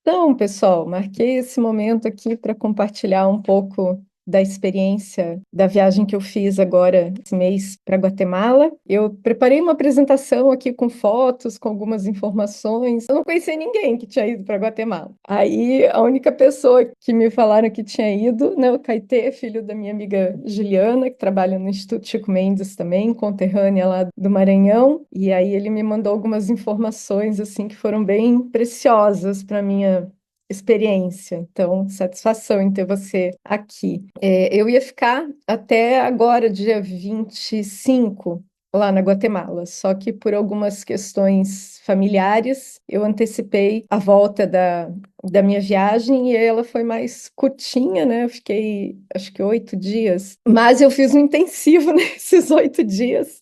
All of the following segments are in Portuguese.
Então, pessoal, marquei esse momento aqui para compartilhar um pouco da experiência da viagem que eu fiz agora esse mês para Guatemala. Eu preparei uma apresentação aqui com fotos, com algumas informações. Eu não conhecia ninguém que tinha ido para Guatemala. Aí a única pessoa que me falaram que tinha ido, né, o Caetê, filho da minha amiga Juliana, que trabalha no Instituto Chico Mendes também, conterrânea lá do Maranhão. E aí ele me mandou algumas informações assim que foram bem preciosas para minha experiência. Então, satisfação em ter você aqui. Eu ia ficar até agora, dia 25 lá na Guatemala, só que por algumas questões familiares, eu antecipei a volta da minha viagem e ela foi mais curtinha, né? Eu fiquei, acho que 8 dias, mas eu fiz um intensivo nesses 8 dias.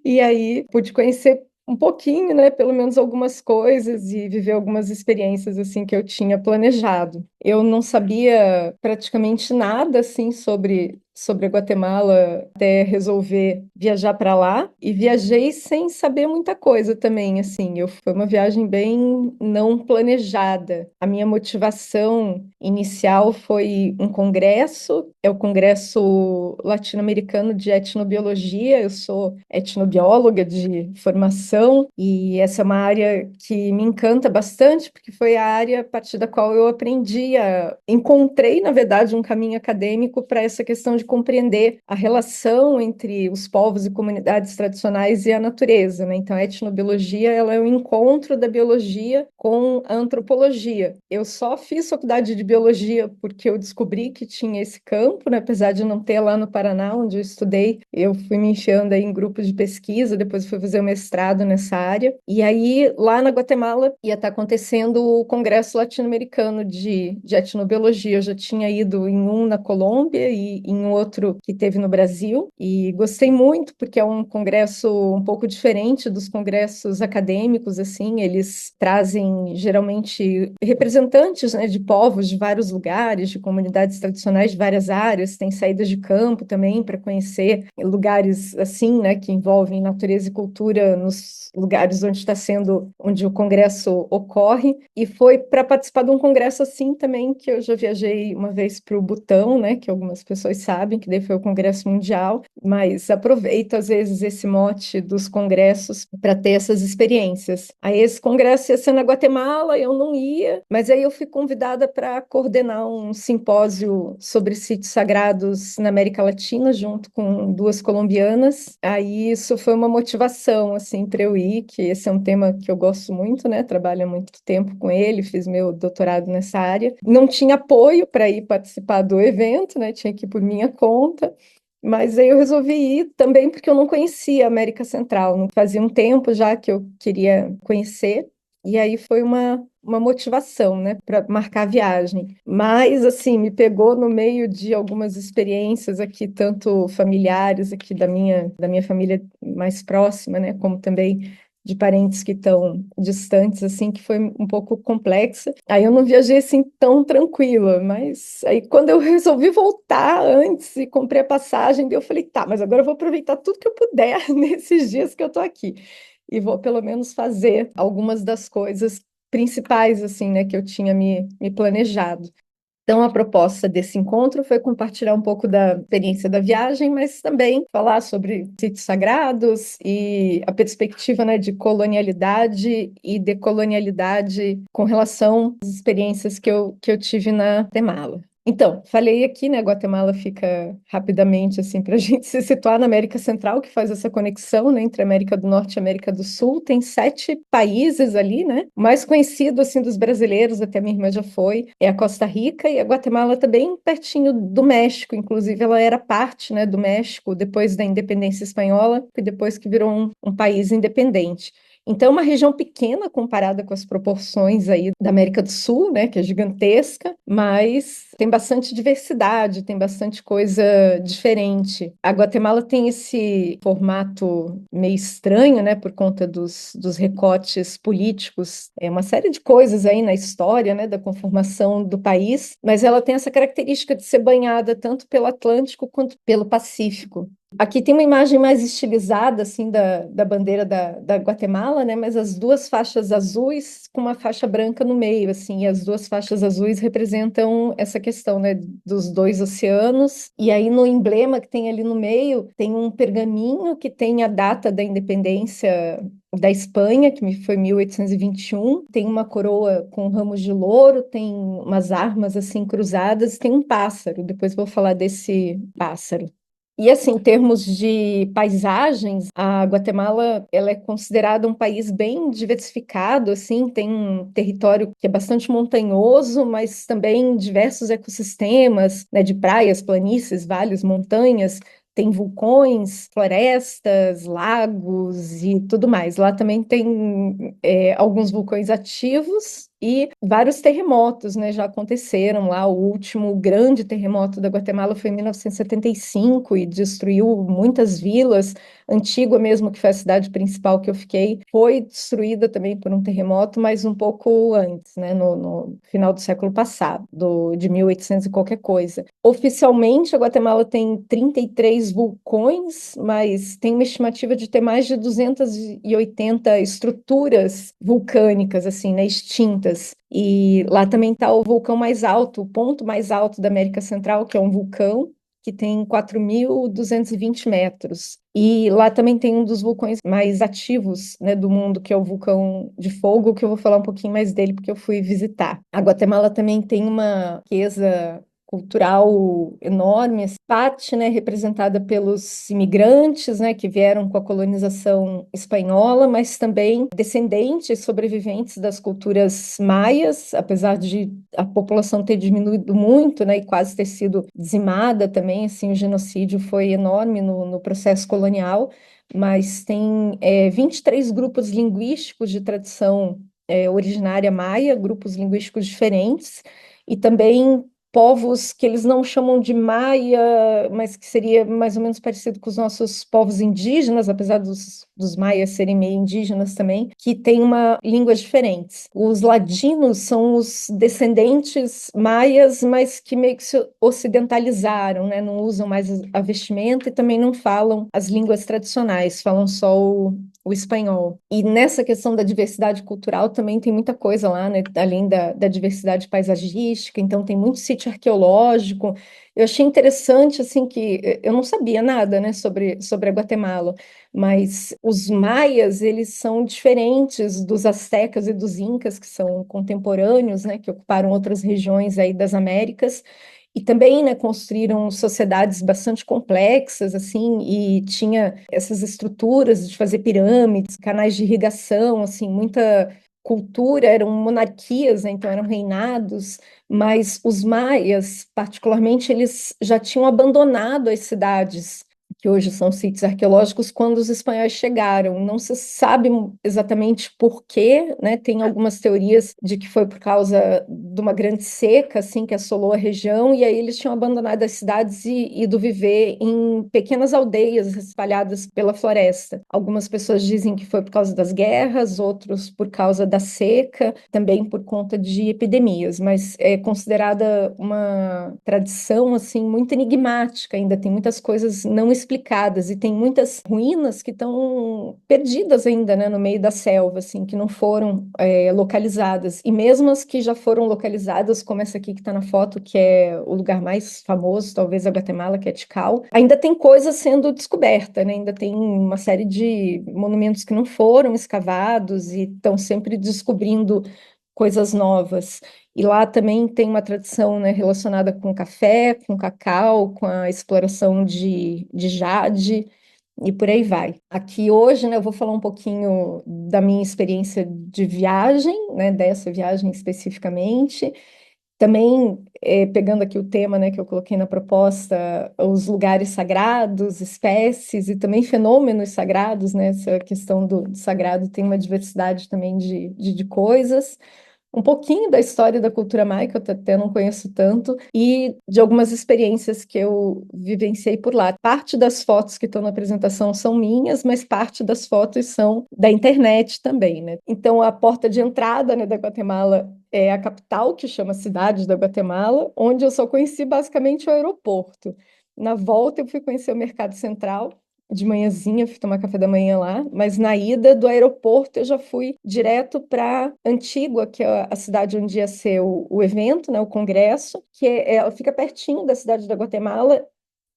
E aí pude conhecer um pouquinho, né, pelo menos algumas coisas e viver algumas experiências assim que eu tinha planejado. Eu não sabia praticamente nada assim sobre a Guatemala até resolver viajar para lá e viajei sem saber muita coisa também, assim. Foi uma viagem bem não planejada. A minha motivação inicial foi um congresso, é o Congresso Latino-Americano de Etnobiologia. Eu sou etnobióloga de formação e essa é uma área que me encanta bastante, porque foi a área a partir da qual eu encontrei, na verdade, um caminho acadêmico para essa questão de compreender a relação entre os povos e comunidades tradicionais e a natureza, né? Então, a etnobiologia, ela é o encontro da biologia com a antropologia. Eu só fiz faculdade de biologia porque eu descobri que tinha esse campo, né? Apesar de não ter lá no Paraná, onde eu estudei, eu fui me enfiando aí em grupos de pesquisa, depois fui fazer o mestrado nessa área. E aí, lá na Guatemala, ia estar acontecendo o Congresso Latino-Americano de Etnobiologia. Eu já tinha ido em um na Colômbia e em outro que teve no Brasil, e gostei muito, porque é um congresso um pouco diferente dos congressos acadêmicos, assim, eles trazem geralmente representantes, né, de povos de vários lugares, de comunidades tradicionais de várias áreas, tem saídas de campo também para conhecer lugares assim, né, que envolvem natureza e cultura nos lugares onde o congresso ocorre, e foi para participar de um congresso assim também que eu já viajei uma vez para o Butão, né, que algumas pessoas sabem que daí foi o congresso mundial, mas aproveito às vezes esse mote dos congressos para ter essas experiências. Aí esse congresso ia ser na Guatemala, eu não ia, mas aí eu fui convidada para coordenar um simpósio sobre sítios sagrados na América Latina, junto com duas colombianas. Aí isso foi uma motivação, assim, para eu ir, que esse é um tema que eu gosto muito, né? Trabalho há muito tempo com ele, fiz meu doutorado nessa área. Não tinha apoio para ir participar do evento, né? Tinha que ir por minha conta. Mas aí eu resolvi ir também porque eu não conhecia a América Central. Não fazia um tempo já que eu queria conhecer. E aí foi uma motivação, né, para marcar a viagem. Mas, assim, me pegou no meio de algumas experiências aqui, tanto familiares aqui da minha família mais próxima, né, como também de parentes que estão distantes, assim, que foi um pouco complexa. Aí eu não viajei, assim, tão tranquila, mas aí quando eu resolvi voltar antes e comprei a passagem, daí eu falei, tá, mas agora eu vou aproveitar tudo que eu puder nesses dias que eu tô aqui e vou pelo menos fazer algumas das coisas principais, assim, né, que eu tinha me planejado. Então, a proposta desse encontro foi compartilhar um pouco da experiência da viagem, mas também falar sobre sítios sagrados e a perspectiva, né, de colonialidade e decolonialidade com relação às experiências que eu tive na Guatemala. Então, falei aqui, né? Guatemala fica rapidamente assim para a gente se situar na América Central, que faz essa conexão, né, entre a América do Norte e a América do Sul. Tem 7 países ali, né? O mais conhecido assim dos brasileiros, até minha irmã já foi, é a Costa Rica, e a Guatemala está bem pertinho do México. Inclusive, ela era parte, né, do México depois da independência espanhola, e depois que virou um país independente. Então, é uma região pequena comparada com as proporções aí da América do Sul, né, que é gigantesca, mas tem bastante diversidade, tem bastante coisa diferente. A Guatemala tem esse formato meio estranho, né, por conta dos recortes políticos, é uma série de coisas aí na história, né, da conformação do país, mas ela tem essa característica de ser banhada tanto pelo Atlântico quanto pelo Pacífico. Aqui tem uma imagem mais estilizada, assim, da bandeira da Guatemala, né? Mas as duas faixas azuis com uma faixa branca no meio, assim, e as duas faixas azuis representam essa questão, né? Dos dois oceanos. E aí no emblema que tem ali no meio, tem um pergaminho que tem a data da independência da Espanha, que foi 1821. Tem uma coroa com ramos de louro, tem umas armas, assim, cruzadas, tem um pássaro. Depois vou falar desse pássaro. E assim, em termos de paisagens, a Guatemala ela é considerada um país bem diversificado, assim, tem um território que é bastante montanhoso, mas também diversos ecossistemas, né, de praias, planícies, vales, montanhas. Tem vulcões, florestas, lagos e tudo mais. Lá também tem alguns vulcões ativos e vários terremotos, né, já aconteceram lá. O último grande terremoto da Guatemala foi em 1975 e destruiu muitas vilas. Antigua mesmo, que foi a cidade principal que eu fiquei, foi destruída também por um terremoto, mas um pouco antes, né, no final do século passado, de 1800 e qualquer coisa. Oficialmente, a Guatemala tem 33 vulcões, mas tem uma estimativa de ter mais de 280 estruturas vulcânicas, assim, né, extintas. E lá também está o vulcão mais alto, o ponto mais alto da América Central, que é um vulcão que tem 4.220 metros. E lá também tem um dos vulcões mais ativos, né, do mundo, que é o vulcão de fogo, que eu vou falar um pouquinho mais dele, porque eu fui visitar. A Guatemala também tem uma riqueza cultural enorme, parte, né, representada pelos imigrantes, né, que vieram com a colonização espanhola, mas também descendentes, sobreviventes das culturas maias, apesar de a população ter diminuído muito, né, e quase ter sido dizimada também, assim, o genocídio foi enorme no processo colonial, mas tem 23 grupos linguísticos de tradição originária maia, grupos linguísticos diferentes, e também povos que eles não chamam de maia, mas que seria mais ou menos parecido com os nossos povos indígenas, apesar dos maias serem meio indígenas também, que têm uma língua diferente. Os ladinos são os descendentes maias, mas que meio que se ocidentalizaram, né? Não usam mais a vestimenta e também não falam as línguas tradicionais, falam só o espanhol. E nessa questão da diversidade cultural também tem muita coisa lá, né? Além da diversidade paisagística, então tem muito sítio arqueológico. Eu achei interessante, assim, que eu não sabia nada, né, sobre a Guatemala, mas os maias, eles são diferentes dos astecas e dos incas, que são contemporâneos, né, que ocuparam outras regiões aí das Américas. E também, né, construíram sociedades bastante complexas, assim, e tinha essas estruturas de fazer pirâmides, canais de irrigação, assim, muita cultura, eram monarquias, né, então eram reinados, mas os maias, particularmente, eles já tinham abandonado as cidades que hoje são sítios arqueológicos, quando os espanhóis chegaram. Não se sabe exatamente por quê, né? Tem algumas teorias de que foi por causa de uma grande seca, assim, que assolou a região, e aí eles tinham abandonado as cidades e ido viver em pequenas aldeias espalhadas pela floresta. Algumas pessoas dizem que foi por causa das guerras, outros por causa da seca, também por conta de epidemias, mas é considerada uma tradição, assim, muito enigmática, ainda tem muitas coisas não explicadas e tem muitas ruínas que estão perdidas ainda, né, no meio da selva, assim, que não foram localizadas. E mesmo as que já foram localizadas, como essa aqui que está na foto, que é o lugar mais famoso, talvez, da Guatemala, que é Tikal, ainda tem coisa sendo descoberta, né? Ainda tem uma série de monumentos que não foram escavados e estão sempre descobrindo coisas novas. E lá também tem uma tradição, né, relacionada com café, com cacau, com a exploração de jade e por aí vai. Aqui hoje, né, eu vou falar um pouquinho da minha experiência de viagem, né, dessa viagem especificamente. Também, pegando aqui o tema, né, que eu coloquei na proposta, os lugares sagrados, espécies e também fenômenos sagrados, né, essa questão do sagrado tem uma diversidade também de coisas um pouquinho da história da cultura maya, que eu até não conheço tanto, e de algumas experiências que eu vivenciei por lá. Parte das fotos que estão na apresentação são minhas, mas parte das fotos são da internet também, né? Então, a porta de entrada, né, da Guatemala é a capital, que chama Cidade da Guatemala, onde eu só conheci basicamente o aeroporto. Na volta, eu fui conhecer o Mercado Central. De manhãzinha, fui tomar café da manhã lá, mas na ida do aeroporto eu já fui direto para Antígua, que é a cidade onde ia ser o evento, né, o congresso, ela fica pertinho da cidade da Guatemala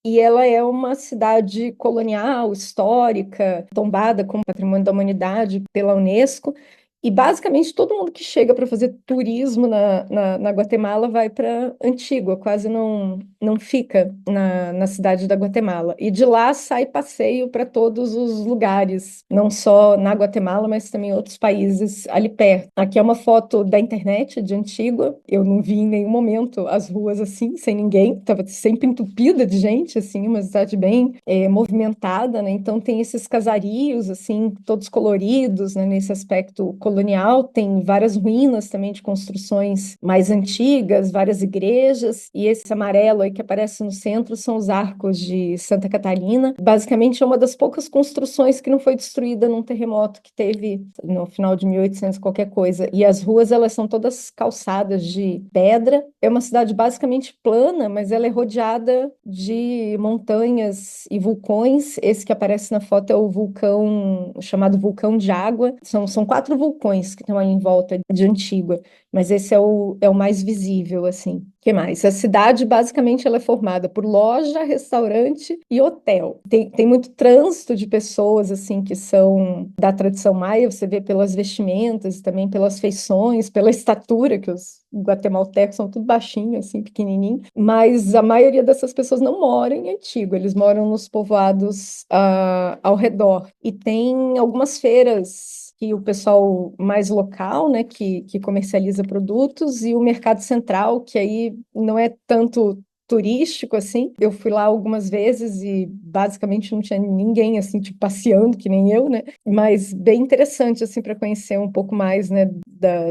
e ela é uma cidade colonial, histórica, tombada como Patrimônio da Humanidade pela Unesco. E basicamente todo mundo que chega para fazer turismo na Guatemala vai para Antígua, quase não fica na cidade da Guatemala. E de lá sai passeio para todos os lugares, não só na Guatemala, mas também em outros países ali perto. Aqui é uma foto da internet de Antígua. Eu não vi em nenhum momento as ruas assim, sem ninguém. Estava sempre entupida de gente, assim, uma cidade bem movimentada, né? Então tem esses casarios, assim, todos coloridos, né? Nesse aspecto colonial. Tem várias ruínas também de construções mais antigas, várias igrejas. E esse amarelo aí que aparece no centro são os arcos de Santa Catarina. Basicamente é uma das poucas construções que não foi destruída num terremoto que teve no final de 1800 qualquer coisa. E as ruas, elas são todas calçadas de pedra. É uma cidade basicamente plana, mas ela é rodeada de montanhas e vulcões. Esse que aparece na foto é o vulcão chamado Vulcão de Água. São quatro vulcões que estão aí em volta de Antígua, mas esse é o mais visível, assim. O que mais? A cidade, basicamente, ela é formada por loja, restaurante e hotel. Tem muito trânsito de pessoas, assim, que são da tradição maia, você vê pelas vestimentas, também pelas feições, pela estatura, que os guatemaltecos são tudo baixinhos, assim, pequenininho. Mas a maioria dessas pessoas não moram em Antígua, eles moram nos povoados ao redor. E tem algumas feiras que o pessoal mais local, né, que comercializa produtos, e o Mercado Central, que aí não é tanto turístico, assim. Eu fui lá algumas vezes e basicamente não tinha ninguém, assim, tipo, passeando, que nem eu, né? Mas bem interessante, assim, para conhecer um pouco mais, né,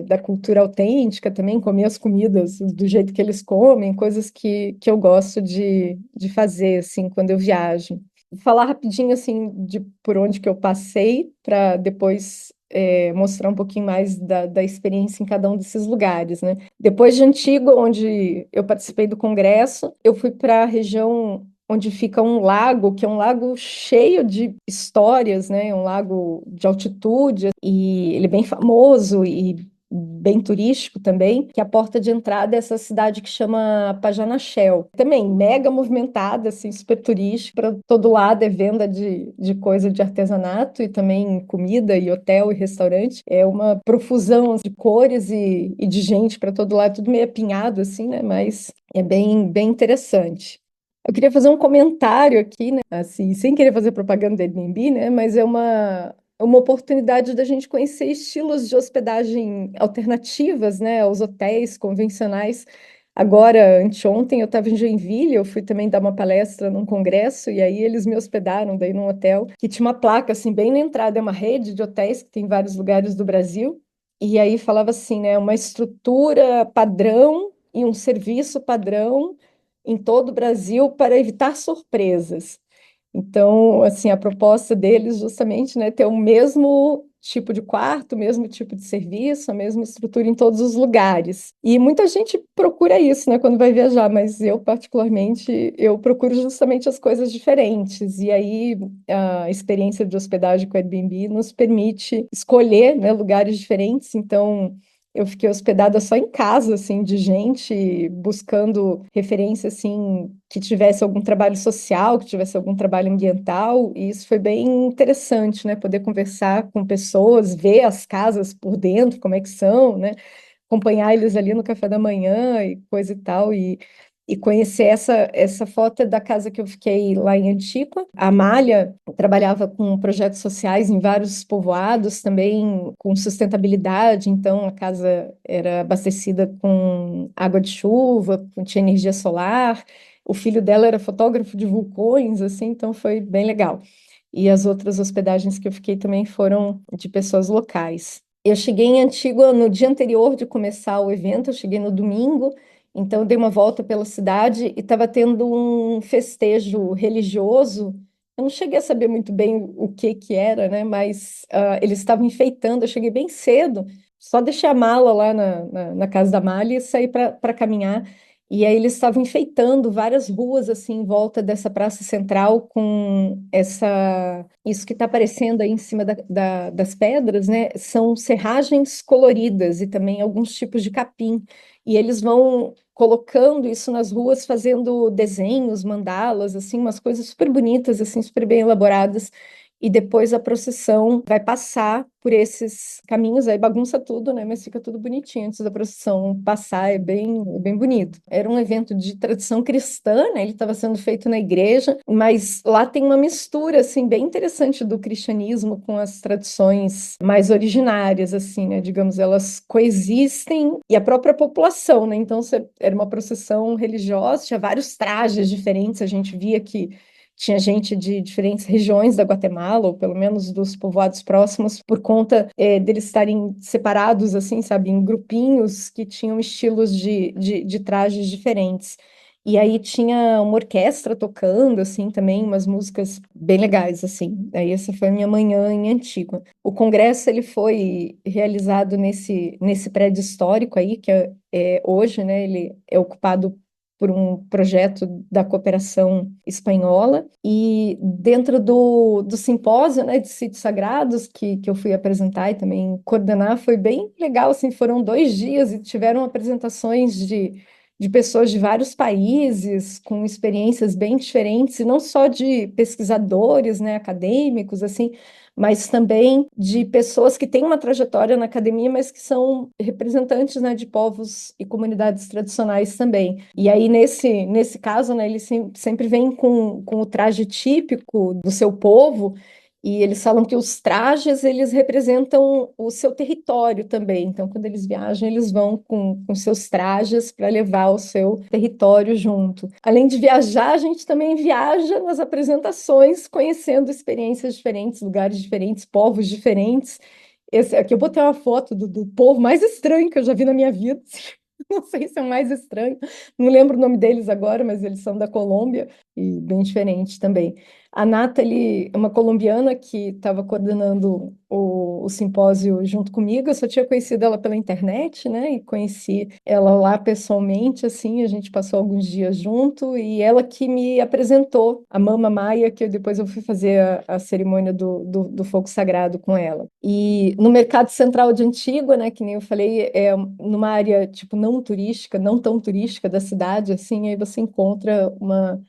da cultura autêntica também, comer as comidas do jeito que eles comem, coisas que eu gosto de fazer, assim, quando eu viajo. Vou falar rapidinho, assim, de por onde que eu passei, para depois mostrar um pouquinho mais da experiência em cada um desses lugares, né? Depois de Antígua, onde eu participei do congresso, eu fui para a região onde fica um lago, que é um lago cheio de histórias, né? É um lago de altitude, e ele é bem famoso e bem turístico também, que é a porta de entrada dessa cidade que chama Pajanaxel. Também mega movimentada, assim, super turística, para todo lado é venda de coisa de artesanato e também comida e hotel e restaurante. É uma profusão de cores e de gente para todo lado, tudo meio apinhado, assim, né? Mas é bem interessante. Eu queria fazer um comentário aqui, né? Assim, sem querer fazer propaganda do Airbnb, né? Mas é uma oportunidade da gente conhecer estilos de hospedagem alternativas, né? Aos hotéis convencionais. Agora, anteontem, eu estava em Joinville, eu fui também dar uma palestra num congresso, e aí eles me hospedaram daí num hotel que tinha uma placa, assim, bem na entrada, é uma rede de hotéis que tem em vários lugares do Brasil. E aí falava assim, né? Uma estrutura padrão e um serviço padrão em todo o Brasil para evitar surpresas. Então, assim, a proposta deles justamente, né, ter o mesmo tipo de quarto, o mesmo tipo de serviço, a mesma estrutura em todos os lugares. E muita gente procura isso, né, quando vai viajar, mas eu particularmente, eu procuro justamente as coisas diferentes. E aí a experiência de hospedagem com o Airbnb nos permite escolher, né, lugares diferentes. Então, eu fiquei hospedada só em casa, assim, de gente buscando referência, assim, que tivesse algum trabalho social, que tivesse algum trabalho ambiental, e isso foi bem interessante, né? Poder conversar com pessoas, ver as casas por dentro, como é que são, né? Acompanhar eles ali no café da manhã e coisa e tal, e conhecer essa foto é da casa que eu fiquei lá em Antíqua. A Amália trabalhava com projetos sociais em vários povoados, também com sustentabilidade, então a casa era abastecida com água de chuva, tinha energia solar. O filho dela era fotógrafo de vulcões, assim, então foi bem legal. E as outras hospedagens que eu fiquei também foram de pessoas locais. Eu cheguei em Antígua no dia anterior de começar o evento, eu cheguei no domingo, então eu dei uma volta pela cidade e estava tendo um festejo religioso. Eu não cheguei a saber muito bem o que que era, né? Mas eles estavam enfeitando, eu cheguei bem cedo, só deixei a mala lá na casa da Malha e saí para caminhar. E aí eles estavam enfeitando várias ruas assim em volta dessa praça central com isso que está aparecendo aí em cima das pedras, né? São serragens coloridas e também alguns tipos de capim. E eles vão colocando isso nas ruas, fazendo desenhos, mandalas, assim, umas coisas super bonitas, assim, super bem elaboradas. E depois a procissão vai passar por esses caminhos, aí bagunça tudo, né? Mas fica tudo bonitinho antes da procissão passar, é bem bonito. Era um evento de tradição cristã, né? Ele estava sendo feito na igreja, mas lá tem uma mistura, assim, bem interessante do cristianismo com as tradições mais originárias, assim, né? Digamos, elas coexistem e a própria população, né? Então, era uma procissão religiosa, tinha vários trajes diferentes, a gente via que tinha gente de diferentes regiões da Guatemala, ou pelo menos dos povoados próximos, por conta deles estarem separados, assim, sabe, em grupinhos que tinham estilos de trajes diferentes. E aí tinha uma orquestra tocando, assim, também, umas músicas bem legais, assim. Aí essa foi a minha manhã em Antígua. O congresso, ele foi realizado nesse prédio histórico aí, que hoje, né, ele é ocupado por um projeto da cooperação espanhola, e dentro do simpósio, né, de sítios sagrados que eu fui apresentar e também coordenar, foi bem legal, assim, foram 2 dias e tiveram apresentações de pessoas de vários países, com experiências bem diferentes, e não só de pesquisadores, né, acadêmicos, assim, mas também de pessoas que têm uma trajetória na academia, mas que são representantes, né, de povos e comunidades tradicionais também. E aí, nesse caso, né, eles sempre vêm com o traje típico do seu povo, e eles falam que os trajes, eles representam o seu território também. Então, quando eles viajam, eles vão com seus trajes para levar o seu território junto. Além de viajar, a gente também viaja nas apresentações, conhecendo experiências diferentes, lugares diferentes, povos diferentes. Esse aqui eu botei uma foto do povo mais estranho que eu já vi na minha vida. Não sei se é o mais estranho, não lembro o nome deles agora, mas eles são da Colômbia e bem diferente também. A Nathalie é uma colombiana que estava coordenando o simpósio junto comigo. Eu só tinha conhecido ela pela internet, né? E conheci ela lá pessoalmente, assim, a gente passou alguns dias junto, e ela que me apresentou a Mama Maia, que depois eu fui fazer a cerimônia do fogo sagrado com ela. E no Mercado Central de Antígua, né, que nem eu falei, é numa área, tipo, não turística, não tão turística da cidade, assim, aí você encontra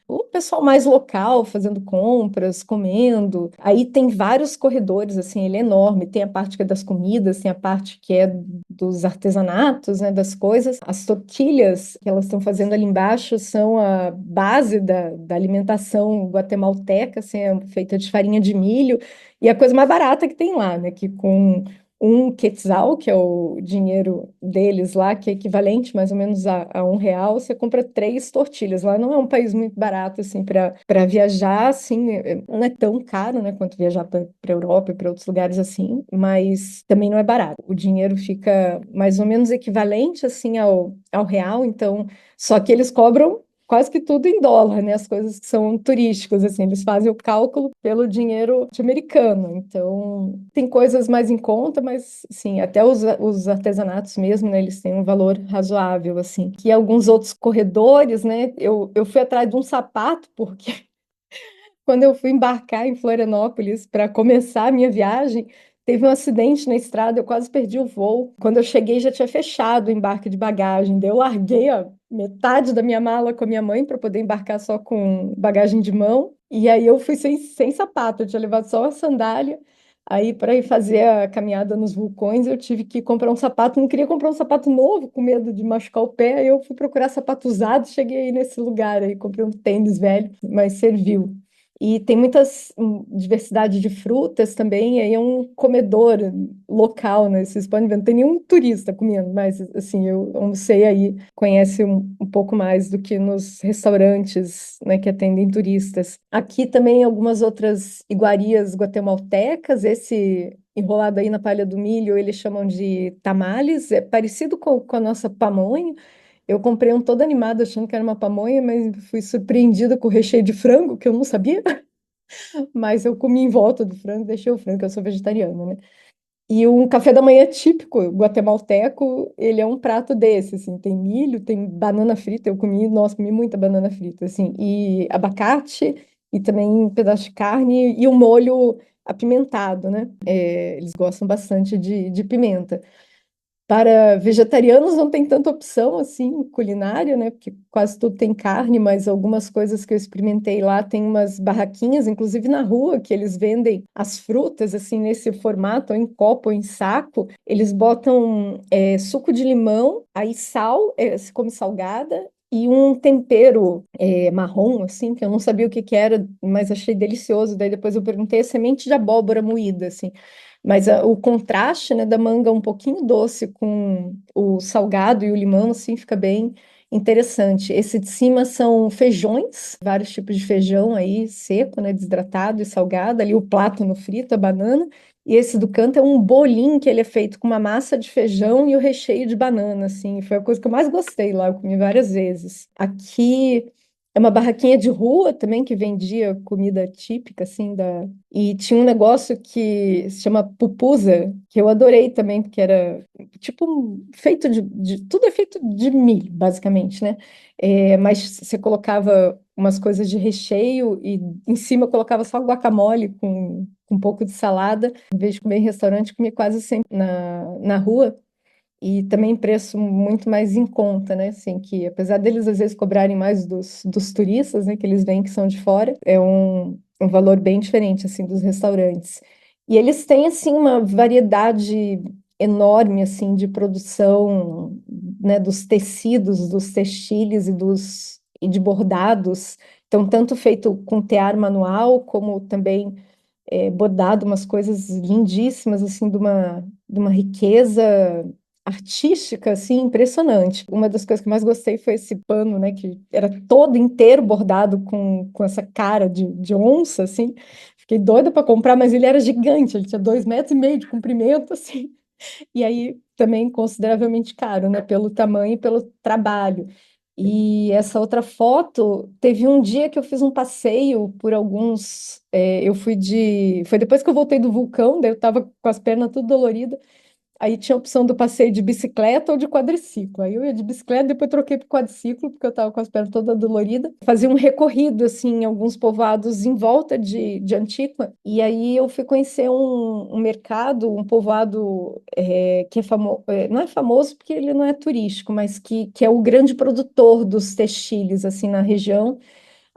o pessoal mais local fazendo compras, comendo. Aí tem vários corredores, assim, ele é enorme. Tem a parte que é das comidas, tem a parte que é dos artesanatos, né, das coisas. As tortilhas que elas estão fazendo ali embaixo são a base da alimentação guatemalteca, assim, é feita de farinha de milho. E a coisa mais barata que tem lá, né, que com um quetzal, que é o dinheiro deles lá, que é equivalente mais ou menos a R$ 1, você compra 3 tortilhas. Lá não é um país muito barato, assim, para viajar, assim, não é tão caro, né, quanto viajar para Europa e para outros lugares assim, mas também não é barato. O dinheiro fica mais ou menos equivalente, assim, ao real, então, só que eles cobram quase que tudo em dólar, né? As coisas que são turísticas, assim, eles fazem o cálculo pelo dinheiro americano. Então, tem coisas mais em conta, mas, sim, até os artesanatos mesmo, né? Eles têm um valor razoável, assim. Que alguns outros corredores, né? Eu fui atrás de um sapato, porque quando eu fui embarcar em Florianópolis para começar a minha viagem, teve um acidente na estrada, eu quase perdi o voo. Quando eu cheguei, já tinha fechado o embarque de bagagem. Daí eu larguei a metade da minha mala com a minha mãe para poder embarcar só com bagagem de mão. E aí eu fui sem sapato, eu tinha levado só uma sandália. Aí, para ir fazer a caminhada nos vulcões, eu tive que comprar um sapato. Não queria comprar um sapato novo, com medo de machucar o pé. Aí eu fui procurar sapato usado, cheguei aí nesse lugar aí, comprei um tênis velho, mas serviu. E tem muitas diversidade de frutas também, e aí é um comedor local, né? Vocês podem ver, não tem nenhum turista comendo, mas assim, eu almocei aí, conhece um pouco mais do que nos restaurantes, né, que atendem turistas. Aqui também algumas outras iguarias guatemaltecas, esse enrolado aí na palha do milho, eles chamam de tamales, é parecido com a nossa pamonha. Eu comprei um todo animado achando que era uma pamonha, mas fui surpreendida com o recheio de frango, que eu não sabia. Mas eu comi em volta do frango, deixei o frango, que eu sou vegetariana, né? E um café da manhã típico guatemalteco, ele é um prato desse, assim, tem milho, tem banana frita, eu comi, nossa, comi muita banana frita, assim, e abacate, e também um pedaço de carne, e um molho apimentado, né? Eles gostam bastante de pimenta. Para vegetarianos não tem tanta opção assim culinária, né? Porque quase tudo tem carne, mas algumas coisas que eu experimentei lá tem umas barraquinhas, inclusive na rua, que eles vendem as frutas assim nesse formato, ou em copo, ou em saco. Eles botam suco de limão, aí sal, se come salgada. E um tempero marrom, assim, que eu não sabia o que que era, mas achei delicioso. Daí depois eu perguntei, é semente de abóbora moída, assim. Mas o contraste, né, da manga um pouquinho doce com o salgado e o limão, assim, fica bem interessante. Esse de cima são feijões, vários tipos de feijão aí, seco, né, desidratado e salgado. Ali o plátano frito, a banana. E esse do canto é um bolinho que ele é feito com uma massa de feijão e o recheio de banana, assim. Foi a coisa que eu mais gostei lá, eu comi várias vezes. Aqui é uma barraquinha de rua também que vendia comida típica, assim, e tinha um negócio que se chama pupusa, que eu adorei também, porque era tipo feito tudo é feito de milho, basicamente, né? Mas você colocava umas coisas de recheio e em cima colocava só guacamole com um pouco de salada. Em vez de comer em restaurante, comia quase sempre na rua. E também preço muito mais em conta, né? Assim, que apesar deles às vezes cobrarem mais dos turistas, né? Que eles vêm que são de fora, é um valor bem diferente, assim, dos restaurantes. E eles têm, assim, uma variedade enorme, assim, de produção, né? Dos tecidos, dos textiles e de bordados. Então, tanto feito com tear manual, como também bordado umas coisas lindíssimas, assim, de uma riqueza artística, assim, impressionante. Uma das coisas que eu mais gostei foi esse pano, né, que era todo inteiro bordado com essa cara de onça, assim. Fiquei doida para comprar, mas ele era gigante, ele tinha 2,5 metros de comprimento, assim. E aí também consideravelmente caro, né, pelo tamanho e pelo trabalho. E essa outra foto, teve um dia que eu fiz um passeio por alguns. Eu fui de. Foi depois que eu voltei do vulcão, daí eu tava com as pernas tudo doloridas. Aí tinha a opção do passeio de bicicleta ou de quadriciclo. Aí eu ia de bicicleta, depois troquei para quadriciclo, porque eu estava com as pernas todas doloridas. Fazia um recorrido, assim, em alguns povoados em volta de Antíqua. E aí eu fui conhecer um mercado, um povoado que é famoso, não é famoso porque ele não é turístico, mas que é o grande produtor dos textiles, assim, na região.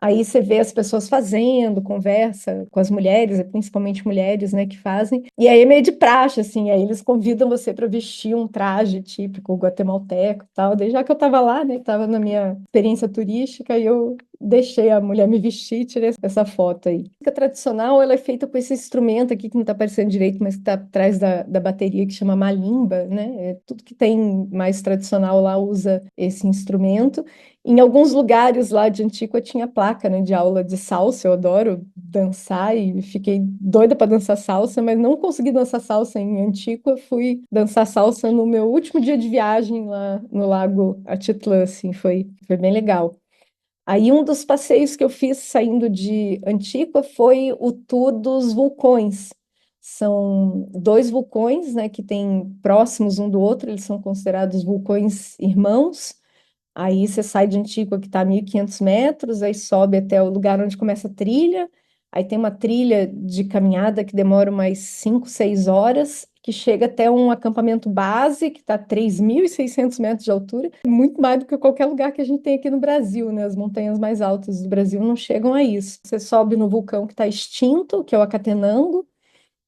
Aí você vê as pessoas fazendo, conversa com as mulheres, principalmente mulheres, né, que fazem. E aí é meio de praxe, assim, aí eles convidam você para vestir um traje típico guatemalteco e tal. Daí já que eu estava lá, né, estava na minha experiência turística, e eu deixei a mulher me vestir e tirei essa foto aí. A música tradicional, ela é feita com esse instrumento aqui que não está aparecendo direito, mas que está atrás da bateria, que chama malimba, né? Tudo que tem mais tradicional lá usa esse instrumento. Em alguns lugares lá de Antíqua tinha placa, né, de aula de salsa. Eu adoro dançar e fiquei doida para dançar salsa, mas não consegui dançar salsa em Antíqua. Fui dançar salsa no meu último dia de viagem lá no Lago Atitlã, assim, foi bem legal. Aí um dos passeios que eu fiz saindo de Antíqua foi o tour dos vulcões. São dois vulcões, né, que têm próximos um do outro, eles são considerados vulcões irmãos. Aí você sai de Antíqua, que está a 1.500 metros, aí sobe até o lugar onde começa a trilha. Aí tem uma trilha de caminhada que demora umas 5, 6 horas, que chega até um acampamento base, que está a 3.600 metros de altura. Muito mais do que qualquer lugar que a gente tem aqui no Brasil, né? As montanhas mais altas do Brasil não chegam a isso. Você sobe no vulcão que está extinto, que é o Acatenango,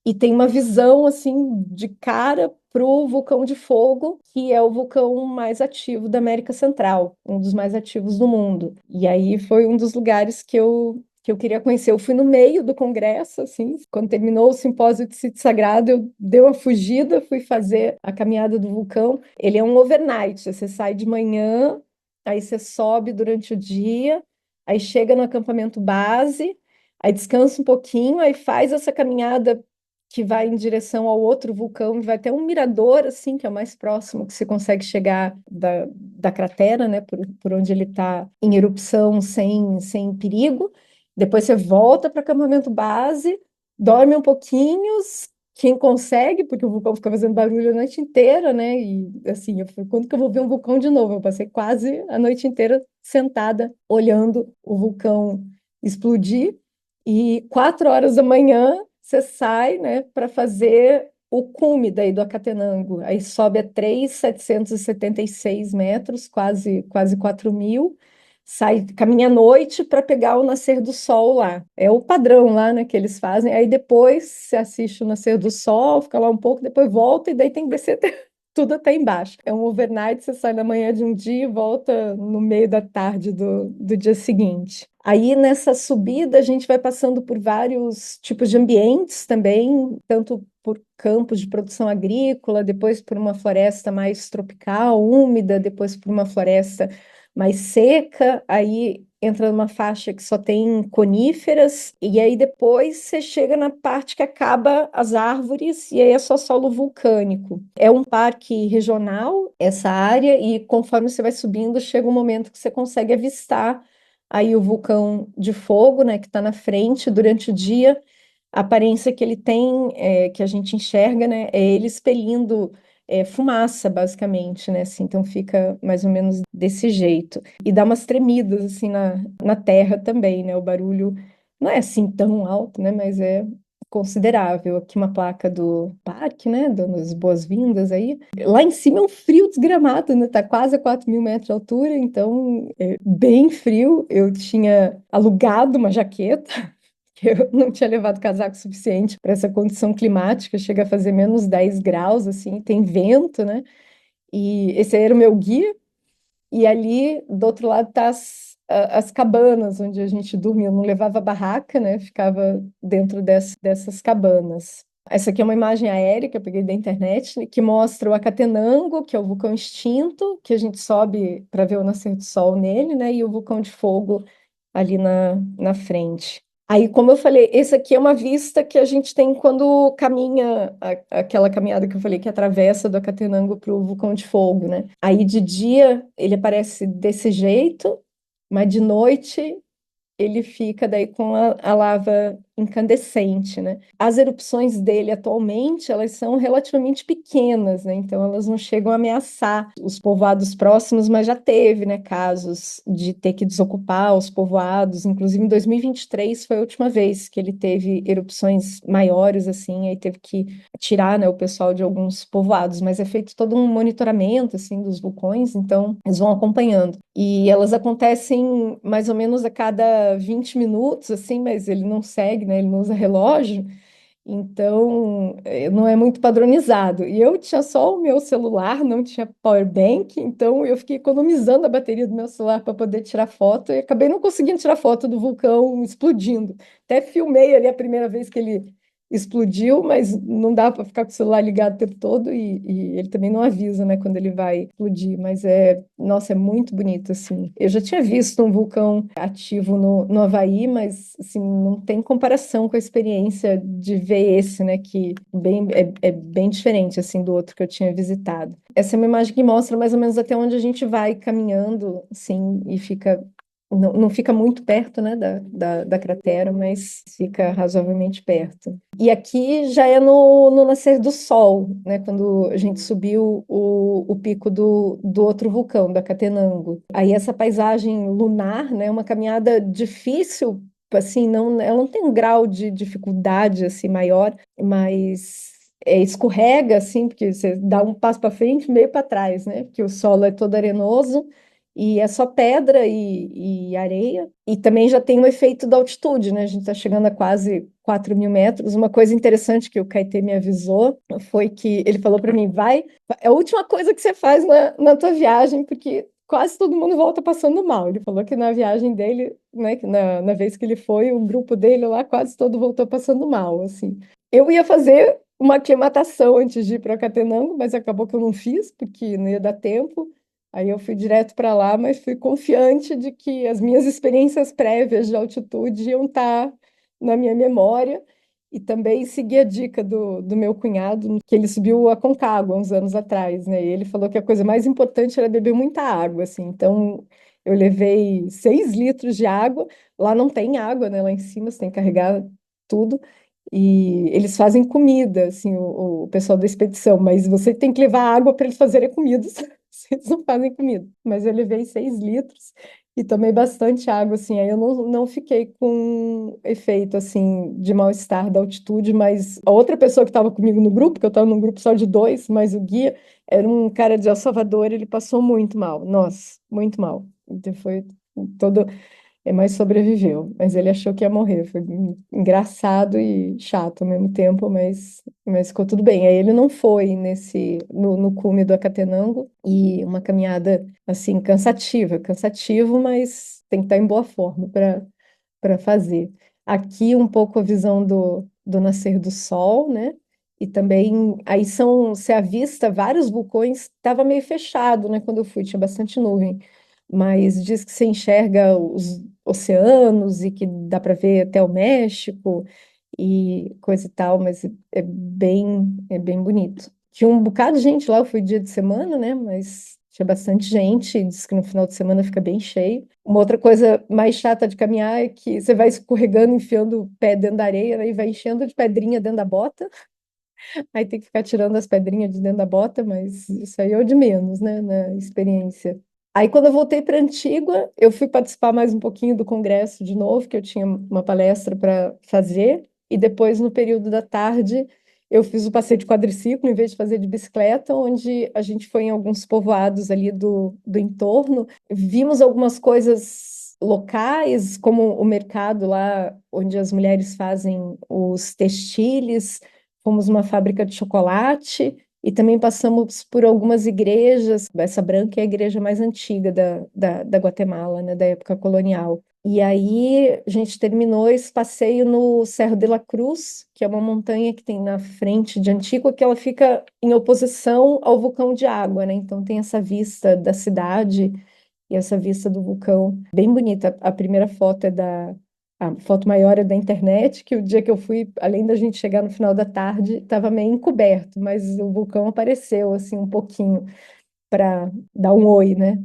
e tem uma visão assim de cara para o vulcão de fogo, que é o vulcão mais ativo da América Central, um dos mais ativos do mundo. E aí foi um dos lugares que eu queria conhecer. Eu fui no meio do congresso, assim, quando terminou o simpósio de sítio sagrado, eu dei uma fugida, fui fazer a caminhada do vulcão. Ele é um overnight, você sai de manhã, aí você sobe durante o dia, aí chega no acampamento base, aí descansa um pouquinho, aí faz essa caminhada que vai em direção ao outro vulcão, e vai ter um mirador, assim, que é o mais próximo que você consegue chegar da cratera, né, por onde ele está em erupção sem perigo. Depois você volta para o acampamento base, dorme um pouquinho, quem consegue, porque o vulcão fica fazendo barulho a noite inteira, né? E assim, eu falei, quando que eu vou ver um vulcão de novo? Eu passei quase a noite inteira sentada olhando o vulcão explodir. E 4 horas da manhã você sai, né, para fazer o cume daí do Acatenango. Aí sobe a 3.776 metros, quase 4.000. Sai, caminha à noite para pegar o nascer do sol lá. É o padrão lá, né, que eles fazem. Aí depois você assiste o nascer do sol, fica lá um pouco, depois volta e daí tem que descer tudo até embaixo. É um overnight, você sai na manhã de um dia e volta no meio da tarde do dia seguinte. Aí nessa subida a gente vai passando por vários tipos de ambientes também, tanto por campos de produção agrícola, depois por uma floresta mais tropical, úmida, depois por uma floresta mais seca, aí entra numa faixa que só tem coníferas, e aí depois você chega na parte que acaba as árvores, e aí é só solo vulcânico. É um parque regional, essa área, e conforme você vai subindo, chega um momento que você consegue avistar aí o vulcão de fogo, né, que está na frente durante o dia. A aparência que ele tem, que a gente enxerga, né, é ele expelindo fumaça, basicamente, né, assim, então fica mais ou menos desse jeito. E dá umas tremidas, assim, na terra também, né, o barulho não é assim tão alto, né, mas é considerável. Aqui uma placa do parque, né, dando as boas-vindas aí. Lá em cima é um frio desgramado, né, tá quase a 4.000 metros de altura, então é bem frio. Eu tinha alugado uma jaqueta, eu não tinha levado casaco suficiente para essa condição climática, chega a fazer -10 graus, assim, tem vento, né? E esse aí era o meu guia, e ali do outro lado tá as cabanas onde a gente dormia. Eu não levava barraca, né? Ficava dentro dessas cabanas. Essa aqui é uma imagem aérea que eu peguei da internet, né, que mostra o Acatenango, que é o vulcão extinto, que a gente sobe para ver o nascer do sol nele, né? E o vulcão de fogo ali na frente. Aí, como eu falei, esse aqui é uma vista que a gente tem quando caminha aquela caminhada que eu falei, que atravessa do Acatenango para o Vulcão de Fogo, né? Aí de dia ele aparece desse jeito, mas de noite ele fica daí com a lava incandescente, né? As erupções dele atualmente, elas são relativamente pequenas, né? Então elas não chegam a ameaçar os povoados próximos, mas já teve, né, casos de ter que desocupar os povoados, inclusive em 2023 foi a última vez que ele teve erupções maiores assim, aí teve que tirar, né, o pessoal de alguns povoados, mas é feito todo um monitoramento assim dos vulcões, então eles vão acompanhando. E elas acontecem mais ou menos a cada 20 minutos, assim, mas ele não segue, né? Ele não usa relógio, então não é muito padronizado. E eu tinha só o meu celular, não tinha power bank, então eu fiquei economizando a bateria do meu celular para poder tirar foto e acabei não conseguindo tirar foto do vulcão explodindo. Até filmei ali a primeira vez que ele explodiu, mas não dá para ficar com o celular ligado o tempo todo e ele também não avisa, né, quando ele vai explodir, mas nossa, é muito bonito, assim. Eu já tinha visto um vulcão ativo no Havaí, mas, assim, não tem comparação com a experiência de ver esse, né, que é bem diferente, assim, do outro que eu tinha visitado. Essa é uma imagem que mostra mais ou menos até onde a gente vai caminhando, assim, e fica não fica muito perto, né, da cratera, mas fica razoavelmente perto. E aqui já é no nascer do sol, né, quando a gente subiu o pico do outro vulcão, da Catenango. Aí essa paisagem lunar, né, é uma caminhada difícil, assim, não, ela não tem um grau de dificuldade assim maior, mas escorrega assim, porque você dá um passo para frente, meio para trás, né, porque o solo é todo arenoso. E é só pedra e areia. E também já tem o efeito da altitude, né? A gente está chegando a quase 4.000 metros. Uma coisa interessante que o Caetê me avisou foi que ele falou para mim: vai, é a última coisa que você faz na tua viagem, porque quase todo mundo volta passando mal. Ele falou que na viagem dele, né, que na vez que ele foi, o grupo dele lá quase todo voltou passando mal, assim. Eu ia fazer uma aclimatação antes de ir para Catenango, mas acabou que eu não fiz, porque não ia dar tempo. Aí eu fui direto para lá, mas fui confiante de que as minhas experiências prévias de altitude iam estar na minha memória. E também segui a dica do meu cunhado, que ele subiu a Aconcagua uns anos atrás, né? E ele falou que a coisa mais importante era beber muita água, assim. Então eu levei 6 litros de água. Lá não tem água, né? Lá em cima você tem que carregar tudo. E eles fazem comida, assim, o pessoal da expedição, mas você tem que levar água para eles fazerem comida, eles não fazem comida. Mas eu levei 6 litros e tomei bastante água, assim, aí eu não fiquei com efeito, assim, de mal-estar da altitude, mas a outra pessoa que estava comigo no grupo, que eu estava num grupo só de dois, mas o guia era um cara de El Salvador, ele passou muito mal, nossa, muito mal. Então foi todo mas sobreviveu. Mas ele achou que ia morrer. Foi engraçado e chato ao mesmo tempo, mas ficou tudo bem. Aí ele não foi no cume do Acatenango e uma caminhada assim cansativo, mas tem que estar em boa forma para fazer. Aqui um pouco a visão do nascer do sol, né? E também aí se avista vários vulcões, estava meio fechado, né? Quando eu fui, tinha bastante nuvem, mas diz que você enxerga os oceanos e que dá para ver até o México e coisa e tal, mas é bem bonito. Tinha um bocado de gente lá, eu fui dia de semana, né? Mas tinha bastante gente, diz que no final de semana fica bem cheio. Uma outra coisa mais chata de caminhar é que você vai escorregando, enfiando o pé dentro da areia, né, e vai enchendo de pedrinha dentro da bota. Aí tem que ficar tirando as pedrinhas de dentro da bota, mas isso aí é o de menos, né, na experiência. Aí quando eu voltei para Antígua, eu fui participar mais um pouquinho do congresso de novo, que eu tinha uma palestra para fazer, e depois no período da tarde eu fiz o passeio de quadriciclo em vez de fazer de bicicleta, onde a gente foi em alguns povoados ali do entorno. Vimos algumas coisas locais, como o mercado lá onde as mulheres fazem os textiles. Fomos numa fábrica de chocolate e também passamos por algumas igrejas. Essa branca é a igreja mais antiga da Guatemala, né, da época colonial. E aí a gente terminou esse passeio no Cerro de la Cruz, que é uma montanha que tem na frente de Antígua, que ela fica em oposição ao vulcão de água, né? Então tem essa vista da cidade e essa vista do vulcão bem bonita. A primeira foto é a foto maior é da internet, que o dia que eu fui, além da gente chegar no final da tarde, estava meio encoberto, mas o vulcão apareceu assim um pouquinho para dar um oi, né?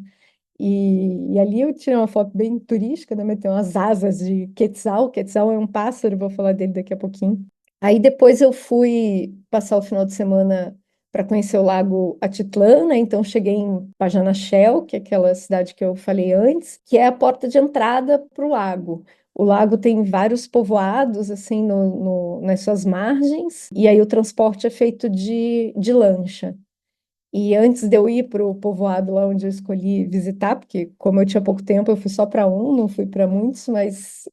E ali eu tirei uma foto bem turística, né? Tem umas asas de quetzal. Quetzal é um pássaro, vou falar dele daqui a pouquinho. Aí depois eu fui passar o final de semana para conhecer o lago Atitlán, né? Então cheguei em Pajanachel, que é aquela cidade que eu falei antes, que é a porta de entrada para o lago. O lago tem vários povoados, assim, nas suas margens, e aí o transporte é feito de lancha. E antes de eu ir para o povoado lá onde eu escolhi visitar, porque como eu tinha pouco tempo, eu fui só para um, não fui para muitos, mas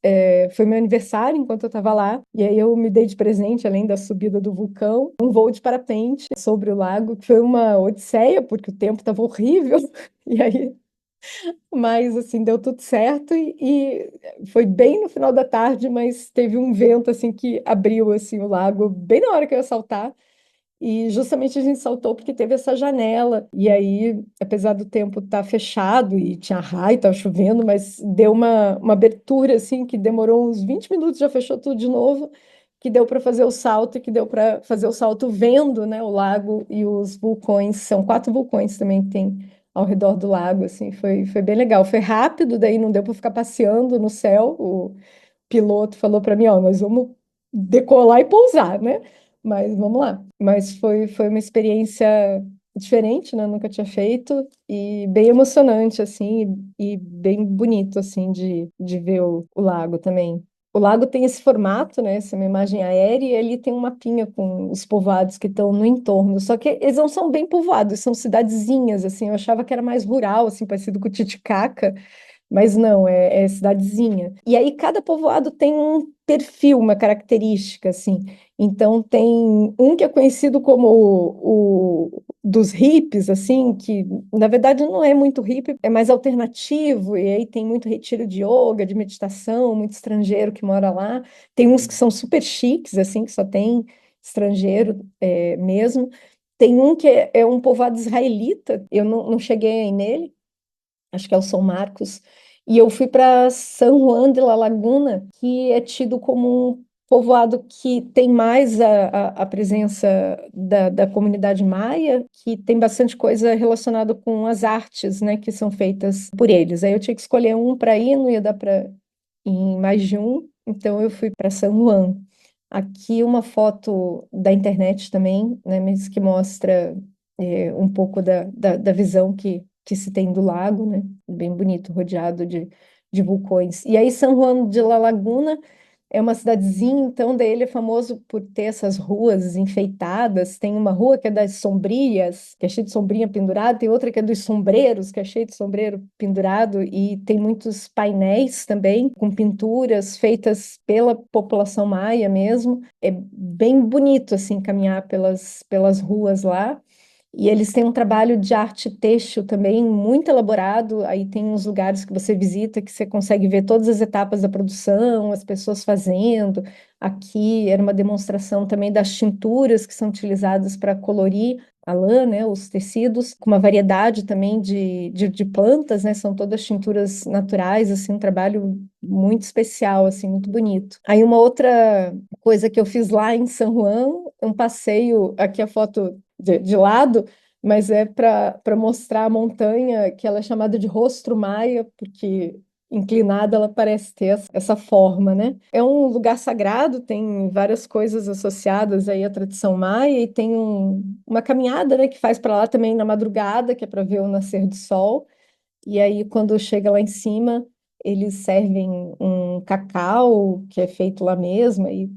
foi meu aniversário enquanto eu estava lá. E aí eu me dei de presente, além da subida do vulcão, um voo de parapente sobre o lago, que foi uma odisseia, porque o tempo estava horrível. E aí, mas assim, deu tudo certo e foi bem no final da tarde, mas teve um vento assim que abriu assim o lago bem na hora que eu ia saltar. E justamente a gente saltou porque teve essa janela. E aí, apesar do tempo estar fechado e tinha raio, estava chovendo, mas deu uma abertura assim que demorou uns 20 minutos, já fechou tudo de novo, que deu para fazer o salto e que deu para fazer o salto vendo, né, o lago e os vulcões. São 4 vulcões também que tem ao redor do lago, assim, foi bem legal. Foi rápido, daí não deu para ficar passeando no céu. O piloto falou para mim, ó, nós vamos decolar e pousar, né? Mas vamos lá. Mas foi uma experiência diferente, né? Nunca tinha feito e bem emocionante, assim, e bem bonito, assim, de ver o lago também. O lago tem esse formato, né? Essa é uma imagem aérea e ele tem um mapinha com os povoados que estão no entorno. Só que eles não são bem povoados, são cidadezinhas, assim. Eu achava que era mais rural, assim, parecido com Titicaca. Mas não, é cidadezinha. E aí cada povoado tem um perfil, uma característica, assim. Então tem um que é conhecido como dos hippies, assim, que na verdade não é muito hippie, é mais alternativo, e aí tem muito retiro de yoga, de meditação, muito estrangeiro que mora lá. Tem uns que são super chiques, assim, que só tem estrangeiro mesmo. Tem um que é um povoado israelita, eu não cheguei aí nele, acho que é o São Marcos, e eu fui para San Juan de la Laguna, que é tido como um povoado que tem mais a presença da comunidade maia, que tem bastante coisa relacionada com as artes, né, que são feitas por eles. Aí eu tinha que escolher um para ir, não ia dar para ir em mais de um, então eu fui para San Juan. Aqui uma foto da internet também, né, mas que mostra um pouco da visão que se tem do lago, né? Bem bonito, rodeado de vulcões. E aí São Juan de la Laguna é uma cidadezinha, então daí ele é famoso por ter essas ruas enfeitadas. Tem uma rua que é das sombrilhas, que é cheia de sombrinha pendurada, tem outra que é dos sombreiros, que é cheia de sombreiro pendurado, e tem muitos painéis também, com pinturas feitas pela população maia mesmo. É bem bonito, assim, caminhar pelas ruas lá. E eles têm um trabalho de arte têxtil também muito elaborado. Aí tem uns lugares que você visita que você consegue ver todas as etapas da produção, as pessoas fazendo. Aqui era uma demonstração também das tinturas que são utilizadas para colorir a lã, né, os tecidos, com uma variedade também de plantas, né, são todas tinturas naturais, assim, um trabalho muito especial, assim, muito bonito. Aí uma outra coisa que eu fiz lá em San Juan, um passeio, aqui a foto de lado, mas é para mostrar a montanha, que ela é chamada de Rostro Maia, porque inclinada ela parece ter essa forma, né? É um lugar sagrado, tem várias coisas associadas aí à tradição maia, e tem uma caminhada, né, que faz para lá também na madrugada, que é para ver o nascer do sol. E aí, quando chega lá em cima, eles servem um cacau, que é feito lá mesmo, e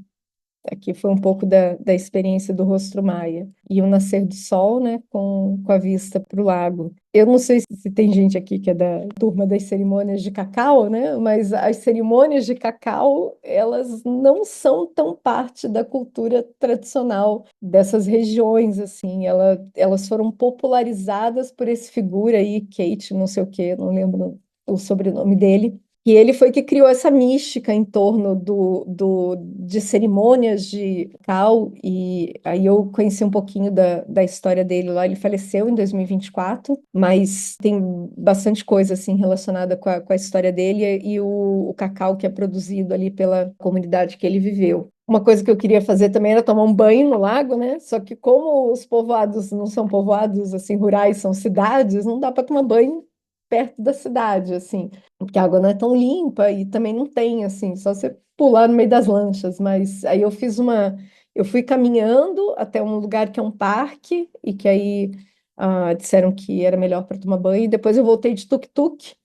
aqui foi um pouco da experiência do Rostro Maia. E o nascer do sol, né, com a vista para o lago. Eu não sei se tem gente aqui que é da turma das cerimônias de cacau, né, mas as cerimônias de cacau, elas não são tão parte da cultura tradicional dessas regiões, assim. Elas foram popularizadas por esse figura aí, Kate, não sei o quê, não lembro o sobrenome dele, e ele foi que criou essa mística em torno de cerimônias de cacau, e aí eu conheci um pouquinho da história dele lá. Ele faleceu em 2024, mas tem bastante coisa assim relacionada com a história dele e o cacau que é produzido ali pela comunidade que ele viveu. Uma coisa que eu queria fazer também era tomar um banho no lago, né? Só que como os povoados não são povoados assim rurais, são cidades, não dá para tomar banho perto da cidade, assim, porque a água não é tão limpa e também não tem, assim, só você pular no meio das lanchas. Mas aí eu fui caminhando até um lugar que é um parque e que aí disseram que era melhor para tomar banho. E depois eu voltei de tuk-tuk,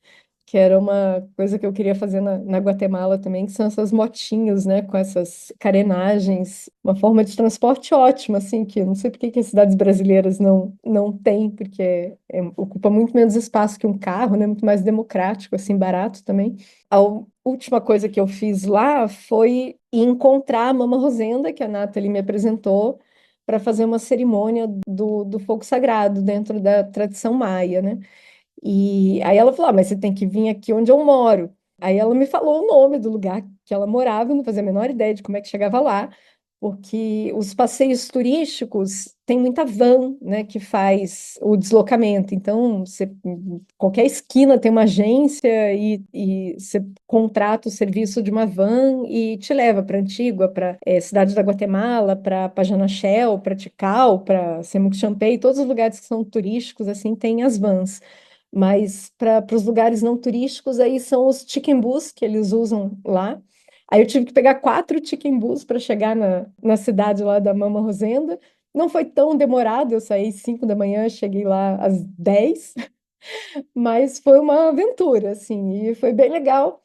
que era uma coisa que eu queria fazer na Guatemala também, que são essas motinhos, né, com essas carenagens, uma forma de transporte ótima, assim, que eu não sei por que que as cidades brasileiras não têm, porque ocupa muito menos espaço que um carro, né, muito mais democrático, assim, barato também. Última coisa que eu fiz lá foi encontrar a Mama Rosenda, que a Nathalie me apresentou, para fazer uma cerimônia do fogo sagrado dentro da tradição maia, né? E aí ela falou: mas você tem que vir aqui onde eu moro. Aí ela me falou o nome do lugar que ela morava, eu não fazia a menor ideia de como é que chegava lá, porque os passeios turísticos tem muita van, né, que faz o deslocamento. Então, qualquer esquina tem uma agência e você contrata o serviço de uma van e te leva para Antígua, para Cidade da Guatemala, para Pajanaxel, para Tikal, para Semuc Champey, todos os lugares que são turísticos, assim, tem as vans. Mas para os lugares não turísticos, aí são os chicken bus que eles usam lá. Aí eu tive que pegar 4 chicken bus para chegar na cidade lá da Mama Rosenda. Não foi tão demorado, eu saí 5 da manhã, cheguei lá às 10, mas foi uma aventura, assim, e foi bem legal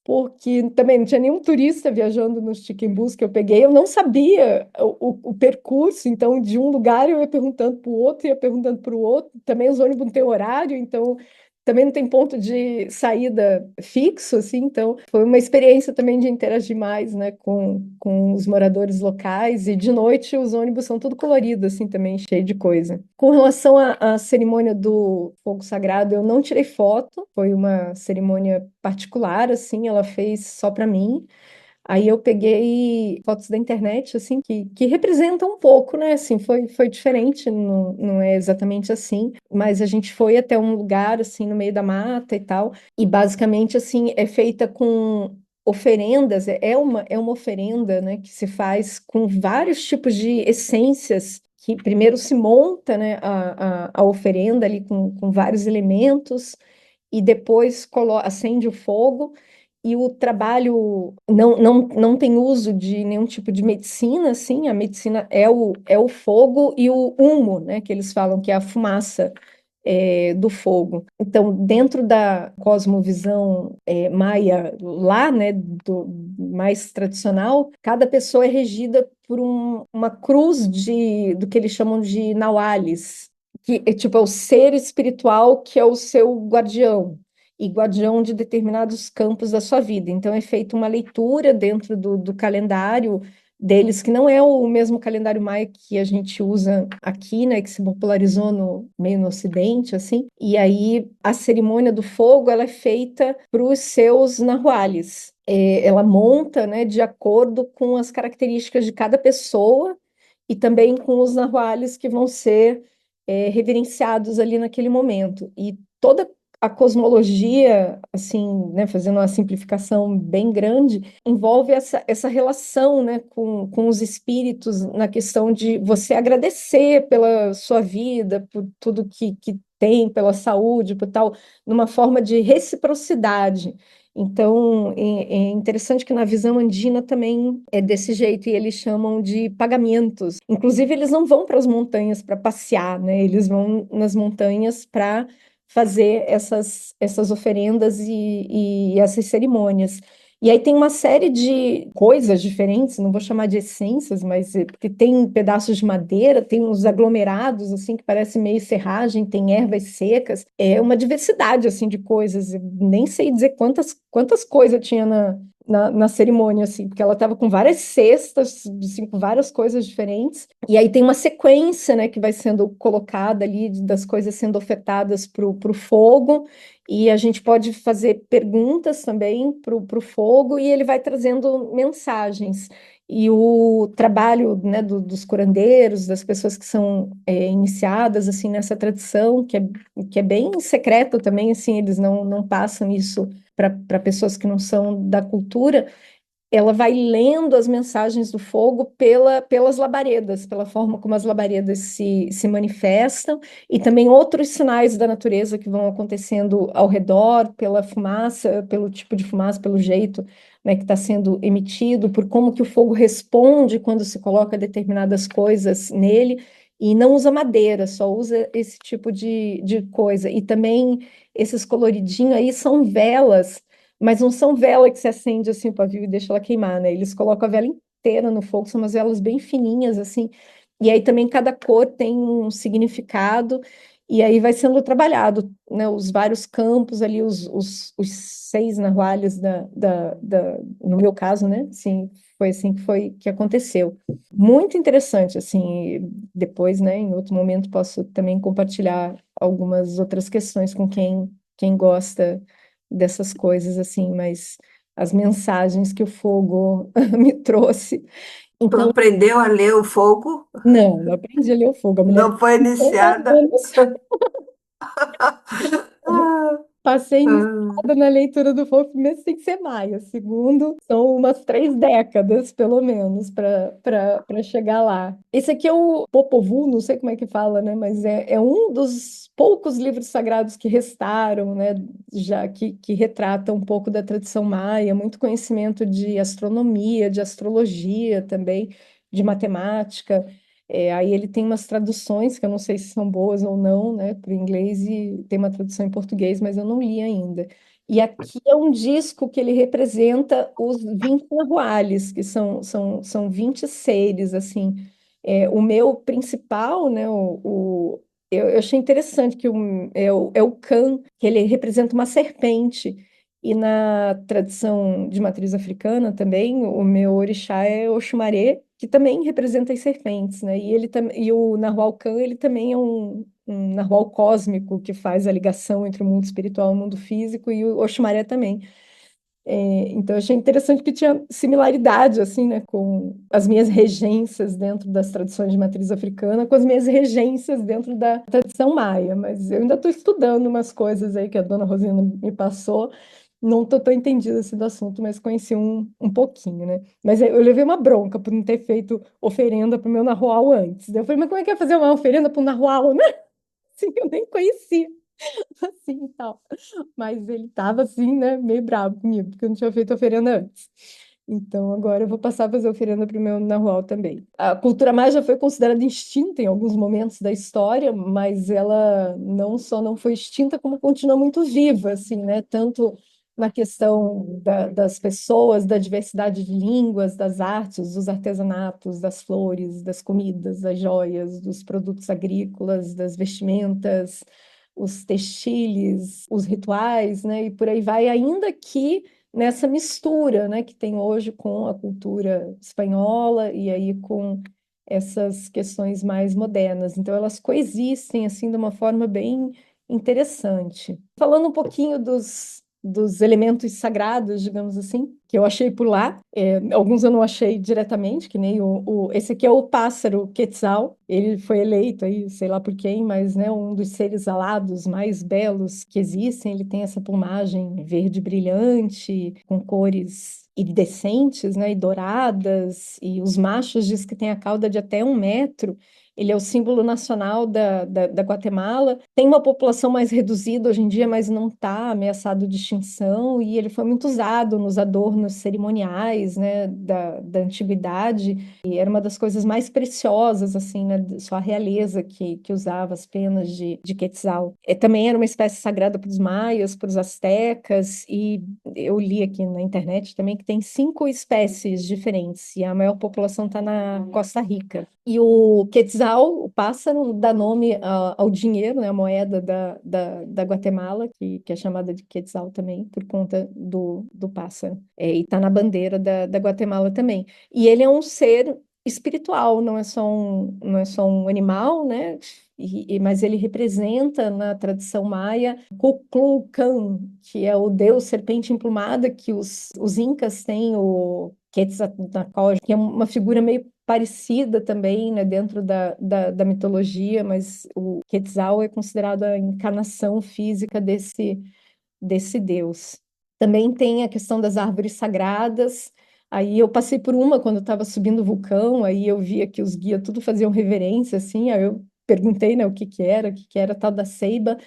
porque também não tinha nenhum turista viajando nos chicken bus que eu peguei. Eu não sabia o percurso, então de um lugar eu ia perguntando para o outro, ia perguntando para o outro. Também os ônibus não têm horário, então também não tem ponto de saída fixo, assim. Então foi uma experiência também de interagir mais, né, com os moradores locais. E de noite os ônibus são tudo coloridos, assim, também cheio de coisa. Com relação à cerimônia do fogo sagrado, eu não tirei foto, foi uma cerimônia particular, assim, ela fez só para mim. Aí eu peguei fotos da internet, assim, que representam um pouco, né? Assim, foi diferente, não é exatamente assim, mas a gente foi até um lugar, assim, no meio da mata e tal, e basicamente, assim, é feita com oferendas, é uma oferenda, né, que se faz com vários tipos de essências, que primeiro se monta, né, a oferenda ali com vários elementos, e depois acende o fogo, e o trabalho não tem uso de nenhum tipo de medicina, assim, a medicina é o fogo e o humo, né, que eles falam que é a fumaça do fogo. Então, dentro da cosmovisão maia lá, né, do mais tradicional, cada pessoa é regida por uma cruz do que eles chamam de naualis, que é tipo é o ser espiritual que é o seu guardião e guardião de determinados campos da sua vida. Então, é feita uma leitura dentro do calendário deles, que não é o mesmo calendário maia que a gente usa aqui, né, que se popularizou meio no Ocidente, assim. E aí, a cerimônia do fogo, ela é feita para os seus nahuales. Ela monta, né, de acordo com as características de cada pessoa e também com os nahuales que vão ser reverenciados ali naquele momento. E toda a cosmologia, assim, né, fazendo uma simplificação bem grande, envolve essa relação, né, com os espíritos na questão de você agradecer pela sua vida, por tudo que tem, pela saúde, por tal, numa forma de reciprocidade. Então, é interessante que na visão andina também é desse jeito, e eles chamam de pagamentos. Inclusive, eles não vão para as montanhas para passear, né? Eles vão nas montanhas para fazer essas oferendas e essas cerimônias. E aí tem uma série de coisas diferentes, não vou chamar de essências, mas porque tem pedaços de madeira, tem uns aglomerados assim que parece meio serragem, tem ervas secas, é uma diversidade assim de coisas. Eu nem sei dizer quantas coisas tinha na cerimônia, assim, porque ela estava com várias cestas, assim, com várias coisas diferentes. E aí tem uma sequência, né, que vai sendo colocada ali das coisas sendo ofertadas para o fogo. E a gente pode fazer perguntas também para o fogo e ele vai trazendo mensagens. E o trabalho, né, dos curandeiros, das pessoas que são iniciadas assim nessa tradição, que é bem secreta também, assim, eles não passam isso para pessoas que não são da cultura, ela vai lendo as mensagens do fogo pelas labaredas, pela forma como as labaredas se manifestam, e também outros sinais da natureza que vão acontecendo ao redor, pela fumaça, pelo tipo de fumaça, pelo jeito, né, que está sendo emitido, por como que o fogo responde quando se coloca determinadas coisas nele, e não usa madeira, só usa esse tipo de coisa. E também esses coloridinhos aí são velas, mas não são vela que se acende assim o pavio e deixa ela queimar, né? Eles colocam a vela inteira no fogo, são umas velas bem fininhas, assim. E aí também cada cor tem um significado, e aí vai sendo trabalhado, né? Os vários campos ali, os 6 nahuales no meu caso, né? Sim, foi assim que aconteceu. Muito interessante, assim. Depois, né? Em outro momento posso também compartilhar algumas outras questões com quem gosta dessas coisas assim, mas as mensagens que o fogo me trouxe. Tu Então, aprendeu a ler o fogo? não aprendi a ler o fogo. A mulher Não tem foi 50 iniciada? anos. Ah, Passei ah. iniciada na leitura do fogo, primeiro tem que ser maia, segundo, são umas 3 décadas, pelo menos, para chegar lá. Esse aqui é o Popol Vuh, não sei como é que fala, né? Mas é um dos poucos livros sagrados que restaram, né? Já que retrata um pouco da tradição maia, muito conhecimento de astronomia, de astrologia também, de matemática. Aí ele tem umas traduções que eu não sei se são boas ou não, né, para o inglês, e tem uma tradução em português, mas eu não li ainda. E aqui é um disco que ele representa os 20 nahuales, que são 20 seres, assim. O meu principal, né, eu achei interessante que é o Kan, que ele representa uma serpente. E na tradição de matriz africana também, o meu orixá é Oxumaré, que também representa as serpentes, né? E o Narwhal Khan, ele também é um narwhal cósmico que faz a ligação entre o mundo espiritual e o mundo físico, e o Oxumaré também. Então, eu achei interessante que tinha similaridade, assim, né, com as minhas regências dentro das tradições de matriz africana, com as minhas regências dentro da tradição maia. Mas eu ainda estou estudando umas coisas aí que a dona Rosina me passou. Não estou tão entendida assim do assunto, mas conheci um pouquinho, né? Mas eu levei uma bronca por não ter feito oferenda para o meu narwhal antes. Daí eu falei, mas como é que é fazer uma oferenda para um narwhal, né? Assim, eu nem conhecia. assim e tal. Mas ele tava assim, né, meio bravo comigo, porque eu não tinha feito oferenda antes. Então agora eu vou passar a fazer oferenda para o meu narual também. A cultura maya já foi considerada extinta em alguns momentos da história, mas ela não só não foi extinta, como continua muito viva, assim, né? Tanto na questão das pessoas, da diversidade de línguas, das artes, dos artesanatos, das flores, das comidas, das joias, dos produtos agrícolas, das vestimentas, os textiles, os rituais, né? E por aí vai, ainda que nessa mistura, né, que tem hoje com a cultura espanhola e aí com essas questões mais modernas. Então, elas coexistem assim de uma forma bem interessante. Falando um pouquinho dos elementos sagrados, digamos assim, que eu achei por lá. Alguns eu não achei diretamente, que nem esse aqui é o pássaro Quetzal. Ele foi eleito aí, sei lá por quem, mas né, um dos seres alados mais belos que existem. Ele tem essa plumagem verde brilhante, com cores iridescentes, né, e douradas, e os machos diz que tem a cauda de até 1 metro. Ele é o símbolo nacional da Guatemala. Tem uma população mais reduzida hoje em dia, mas não está ameaçado de extinção. E ele foi muito usado nos adornos cerimoniais, né, da antiguidade. E era uma das coisas mais preciosas, assim, né, só a realeza que usava as penas de Quetzal. Também era uma espécie sagrada para os maias, para os astecas. E eu li aqui na internet também que tem 5 espécies diferentes. E a maior população está na Costa Rica. E o quetzal, o pássaro, dá nome ao dinheiro, né, a moeda da Guatemala, que é chamada de quetzal também, por conta do pássaro. E está na bandeira da Guatemala também. E ele é um ser espiritual, não é só um animal, né? Mas ele representa na tradição maia Kukulkan, que é o deus serpente emplumada, que os incas têm o Quetzalcoatl, que é uma figura meio parecida também, né, dentro da mitologia, mas o Quetzal é considerado a encarnação física desse deus. Também tem a questão das árvores sagradas. Aí eu passei por uma quando eu estava subindo o vulcão, aí eu via que os guias tudo faziam reverência, assim, aí eu perguntei, né, o que que era a tal da ceiba,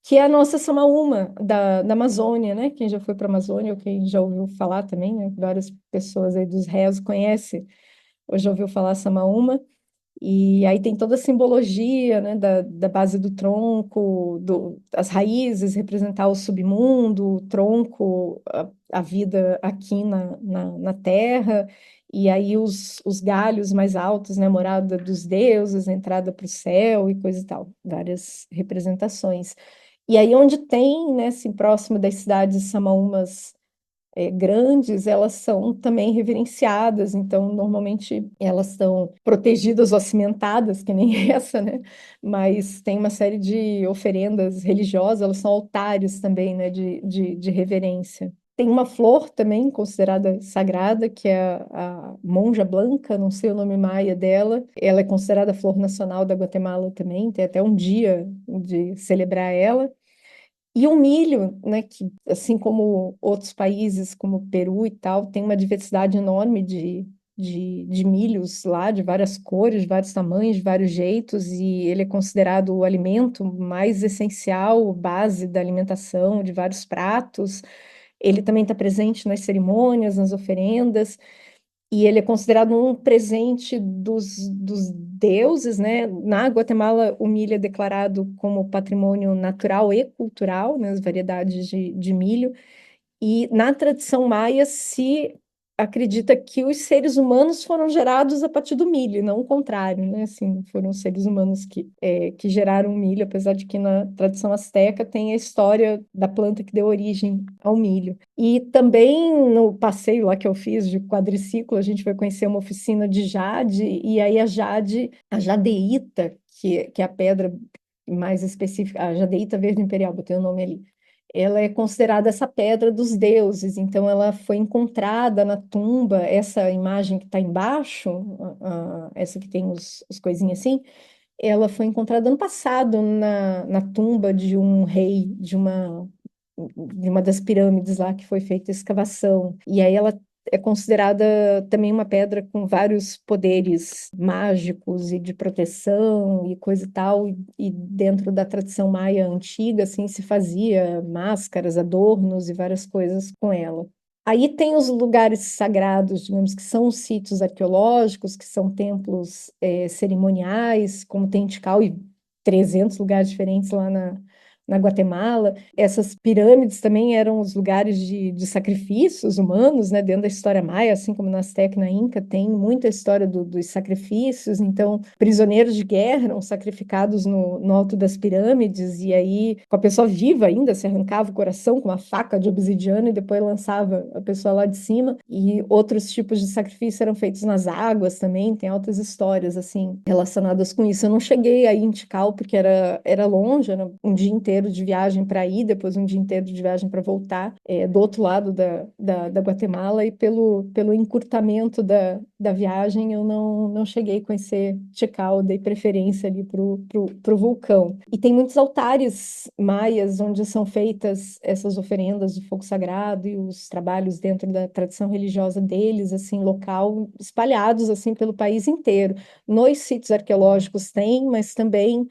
que é a nossa Samaúma da Amazônia, né? Quem já foi para a Amazônia ou quem já ouviu falar também, né? Várias pessoas aí dos réus conhecem ou já ouviu falar Samaúma. E aí tem toda a simbologia, né, da base do tronco, as raízes representar o submundo, o tronco, a vida aqui na terra, e aí os galhos mais altos, né, morada dos deuses, entrada para o céu e coisa e tal, várias representações. E aí onde tem, né, assim, próximo das cidades samaúmas grandes, elas são também reverenciadas, então normalmente elas estão protegidas ou cimentadas, que nem essa, né? Mas tem uma série de oferendas religiosas, elas são altares também, né, de reverência. Tem uma flor também considerada sagrada, que é a monja blanca, não sei o nome maia dela. Ela é considerada flor nacional da Guatemala também, tem até um dia de celebrar ela. E o milho, né, que assim como outros países, como o Peru e tal, tem uma diversidade enorme de milhos lá, de várias cores, de vários tamanhos, de vários jeitos, e ele é considerado o alimento mais essencial, base da alimentação de vários pratos. Ele também está presente nas cerimônias, nas oferendas. E ele é considerado um presente dos deuses, né? Na Guatemala, o milho é declarado como patrimônio natural e cultural, né? As variedades de milho. E na tradição maia se acredita que os seres humanos foram gerados a partir do milho, e não o contrário, né? Assim, foram os seres humanos que geraram o milho, apesar de que na tradição asteca tem a história da planta que deu origem ao milho. E também no passeio lá que eu fiz de quadriciclo, a gente foi conhecer uma oficina de jade, e aí a jadeíta, que é a pedra mais específica, a jadeíta verde imperial, botei o nome ali, ela é considerada essa pedra dos deuses, então ela foi encontrada na tumba, essa imagem que está embaixo, essa que tem os coisinhas assim, ela foi encontrada ano passado na tumba de um rei de uma das pirâmides lá que foi feita a escavação. E aí ela é considerada também uma pedra com vários poderes mágicos e de proteção e coisa e tal. E dentro da tradição maia antiga, assim, se fazia máscaras, adornos e várias coisas com ela. Aí tem os lugares sagrados, digamos, que são os sítios arqueológicos, que são templos cerimoniais, como tem em Tikal e 300 lugares diferentes lá na Guatemala. Essas pirâmides também eram os lugares de sacrifícios humanos, né? Dentro da história maia, assim como na Azteca e na Inca, tem muita história dos sacrifícios. Então, prisioneiros de guerra eram sacrificados no alto das pirâmides, e aí, com a pessoa viva ainda, se arrancava o coração com uma faca de obsidiana e depois lançava a pessoa lá de cima. E outros tipos de sacrifício eram feitos nas águas também, tem altas histórias, assim, relacionadas com isso. Eu não cheguei aí em Tikal, porque era longe, era um dia inteiro de viagem para ir, depois um dia inteiro de viagem para voltar, do outro lado da Guatemala, e pelo encurtamento da viagem eu não cheguei a conhecer Tikal, dei preferência ali pro vulcão. E tem muitos altares maias onde são feitas essas oferendas de fogo sagrado e os trabalhos dentro da tradição religiosa deles, assim, local, espalhados, assim, pelo país inteiro. Nos sítios arqueológicos tem, mas também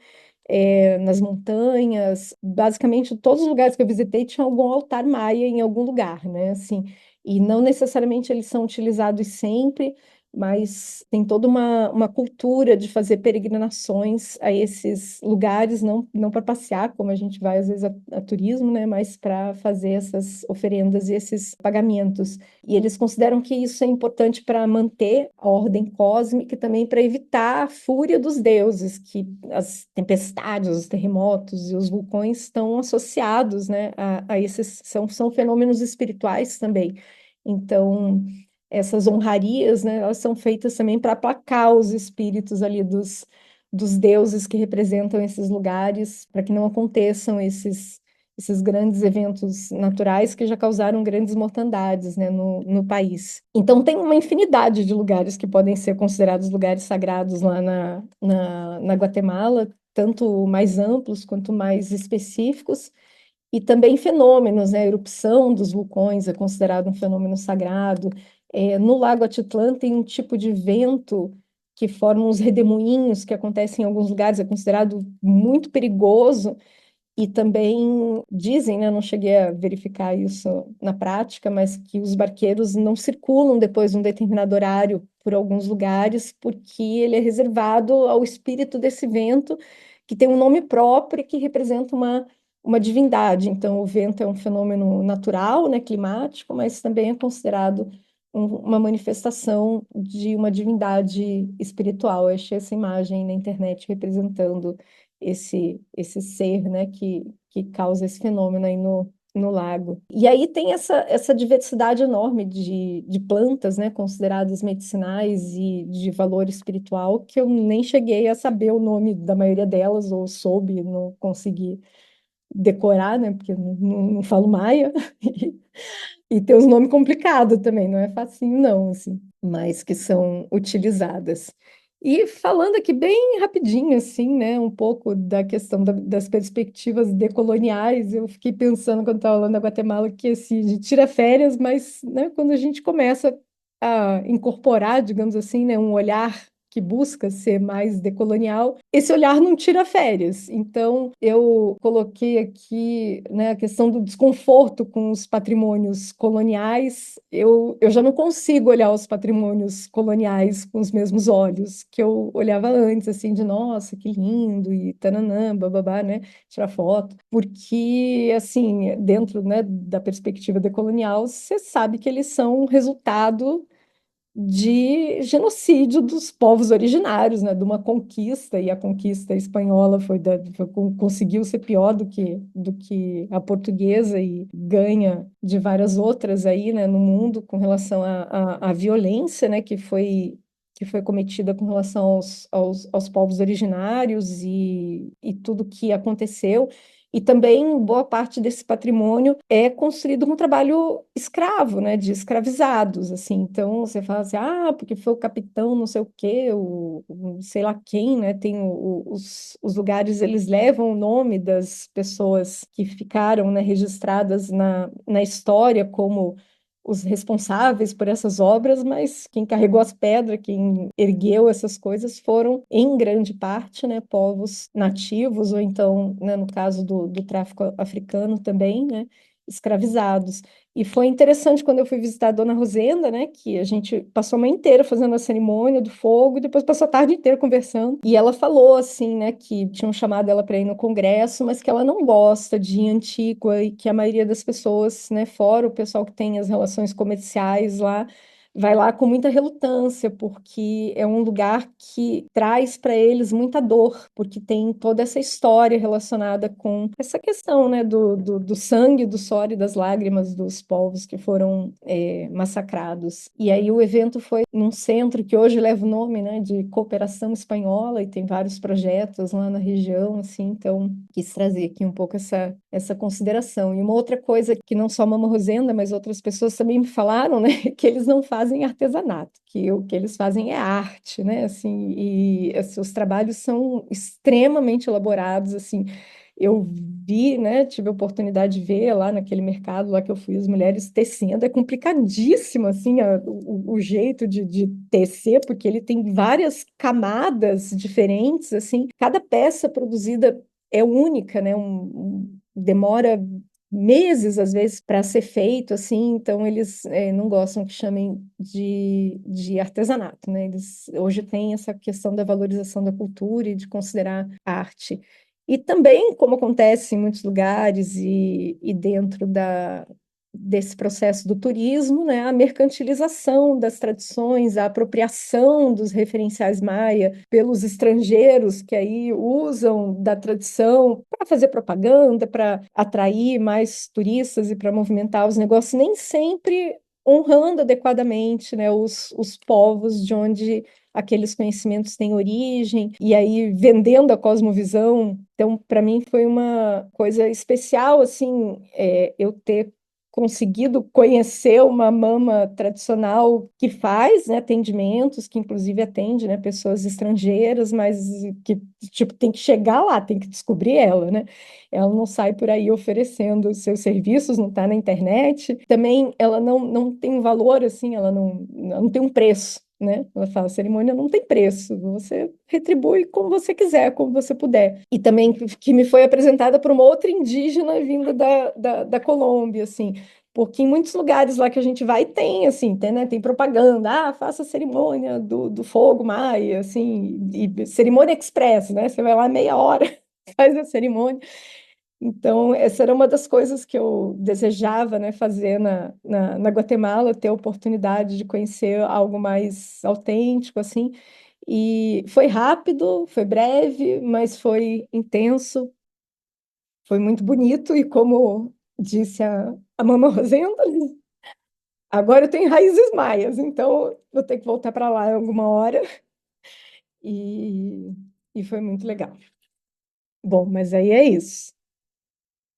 nas montanhas, basicamente todos os lugares que eu visitei tinha algum altar maia em algum lugar, né? Assim, e não necessariamente eles são utilizados sempre, mas tem toda uma cultura de fazer peregrinações a esses lugares, não para passear, como a gente vai às vezes a turismo, né? Mas para fazer essas oferendas e esses pagamentos. E eles consideram que isso é importante para manter a ordem cósmica e também para evitar a fúria dos deuses, que as tempestades, os terremotos e os vulcões estão associados, né, a esses, são fenômenos espirituais também. Então, essas honrarias, né, elas são feitas também para aplacar os espíritos ali dos deuses que representam esses lugares, para que não aconteçam esses grandes eventos naturais que já causaram grandes mortandades, né, no país. Então, tem uma infinidade de lugares que podem ser considerados lugares sagrados lá na Guatemala, tanto mais amplos quanto mais específicos, e também fenômenos, né? A erupção dos vulcões é considerado um fenômeno sagrado. No Lago Atitlã tem um tipo de vento que forma uns redemoinhos que acontecem em alguns lugares, é considerado muito perigoso, e também dizem, né, eu não cheguei a verificar isso na prática, mas que os barqueiros não circulam depois de um determinado horário por alguns lugares, porque ele é reservado ao espírito desse vento, que tem um nome próprio e que representa uma divindade. Então, o vento é um fenômeno natural, né, climático, mas também é considerado uma manifestação de uma divindade espiritual. Eu achei essa imagem na internet representando esse ser, né, que causa esse fenômeno aí no lago. E aí tem essa diversidade enorme de plantas, né, consideradas medicinais e de valor espiritual, que eu nem cheguei a saber o nome da maioria delas, ou soube, não consegui decorar, né, porque eu não falo maia, e tem uns nomes complicados também, não é facinho não, assim, mas que são utilizadas. E falando aqui bem rapidinho, assim, né, um pouco da questão das perspectivas decoloniais, eu fiquei pensando quando estava falando da Guatemala que assim, a gente tira férias, mas, né, quando a gente começa a incorporar, digamos assim, né, um olhar que busca ser mais decolonial, esse olhar não tira férias. Então, eu coloquei aqui, né, a questão do desconforto com os patrimônios coloniais. Eu já não consigo olhar os patrimônios coloniais com os mesmos olhos que eu olhava antes, assim, de nossa, que lindo, e tananã, bababá, né, tirar foto. Porque, assim, dentro, né, da perspectiva decolonial, você sabe que eles são resultado de genocídio dos povos originários, né, de uma conquista, e a conquista espanhola conseguiu ser pior do que a portuguesa, e ganha de várias outras aí, né, no mundo com relação à violência, né, que foi cometida com relação aos povos originários, e tudo que aconteceu. E também boa parte desse patrimônio é construído com trabalho escravo, né, de escravizados, assim. Então você fala assim, porque foi o capitão, não sei o quê, o sei lá quem, né? Tem os lugares, eles levam o nome das pessoas que ficaram, né, registradas na história como os responsáveis por essas obras, mas quem carregou as pedras, quem ergueu essas coisas foram, em grande parte, né, povos nativos, ou então, né, no caso do tráfico africano também, né, escravizados. E foi interessante quando eu fui visitar a Dona Rosenda, né, que a gente passou a manhã inteira fazendo a cerimônia do fogo e depois passou a tarde inteira conversando. E ela falou assim, né, que tinham chamado ela para ir no congresso, mas que ela não gosta de Antígua e que a maioria das pessoas, né, fora o pessoal que tem as relações comerciais lá, vai lá com muita relutância, porque é um lugar que traz para eles muita dor, porque tem toda essa história relacionada com essa questão, né, do sangue, do suor e das lágrimas dos povos que foram massacrados. E aí o evento foi num centro que hoje leva o nome, né, de Cooperação Espanhola, e tem vários projetos lá na região, assim, então quis trazer aqui um pouco essa consideração. E uma outra coisa que não só a Mama Rosenda, mas outras pessoas também me falaram, né, que eles não fazem artesanato, que o que eles fazem é arte, né, assim, e assim, os trabalhos são extremamente elaborados, assim, eu vi, né, tive a oportunidade de ver lá naquele mercado lá que eu fui, as mulheres tecendo, é complicadíssimo, assim, o jeito de tecer, porque ele tem várias camadas diferentes, assim, cada peça produzida é única, né, demora meses, às vezes, para ser feito, assim, então eles não gostam que chamem de artesanato, né, eles hoje têm essa questão da valorização da cultura e de considerar arte. E também, como acontece em muitos lugares e dentro desse processo do turismo, né, a mercantilização das tradições, a apropriação dos referenciais maia pelos estrangeiros que aí usam da tradição para fazer propaganda, para atrair mais turistas e para movimentar os negócios, nem sempre honrando adequadamente, né, os povos de onde aqueles conhecimentos têm origem, e aí vendendo a cosmovisão. Então, para mim foi uma coisa especial, assim, eu ter conseguido conhecer uma mama tradicional que faz, né, atendimentos, que inclusive atende, né, pessoas estrangeiras, mas que, tipo, tem que chegar lá, tem que descobrir ela, né? Ela não sai por aí oferecendo os seus serviços, não está na internet. Também ela não tem um valor, assim, ela não tem um preço, né? Ela fala, a cerimônia não tem preço, você retribui como você quiser, como você puder. E também que me foi apresentada por uma outra indígena vinda da Colômbia, assim, porque em muitos lugares lá que a gente vai tem, assim, tem, né, tem propaganda, faça a cerimônia do fogo maia, assim, e cerimônia express, né? Você vai lá meia hora, faz a cerimônia. Então, essa era uma das coisas que eu desejava, né, fazer na Guatemala, ter a oportunidade de conhecer algo mais autêntico, assim. E foi rápido, foi breve, mas foi intenso, foi muito bonito. E como disse a Mama Rosenda, agora eu tenho raízes maias, então vou ter que voltar para lá em alguma hora. E, e foi muito legal. Bom, mas aí é isso.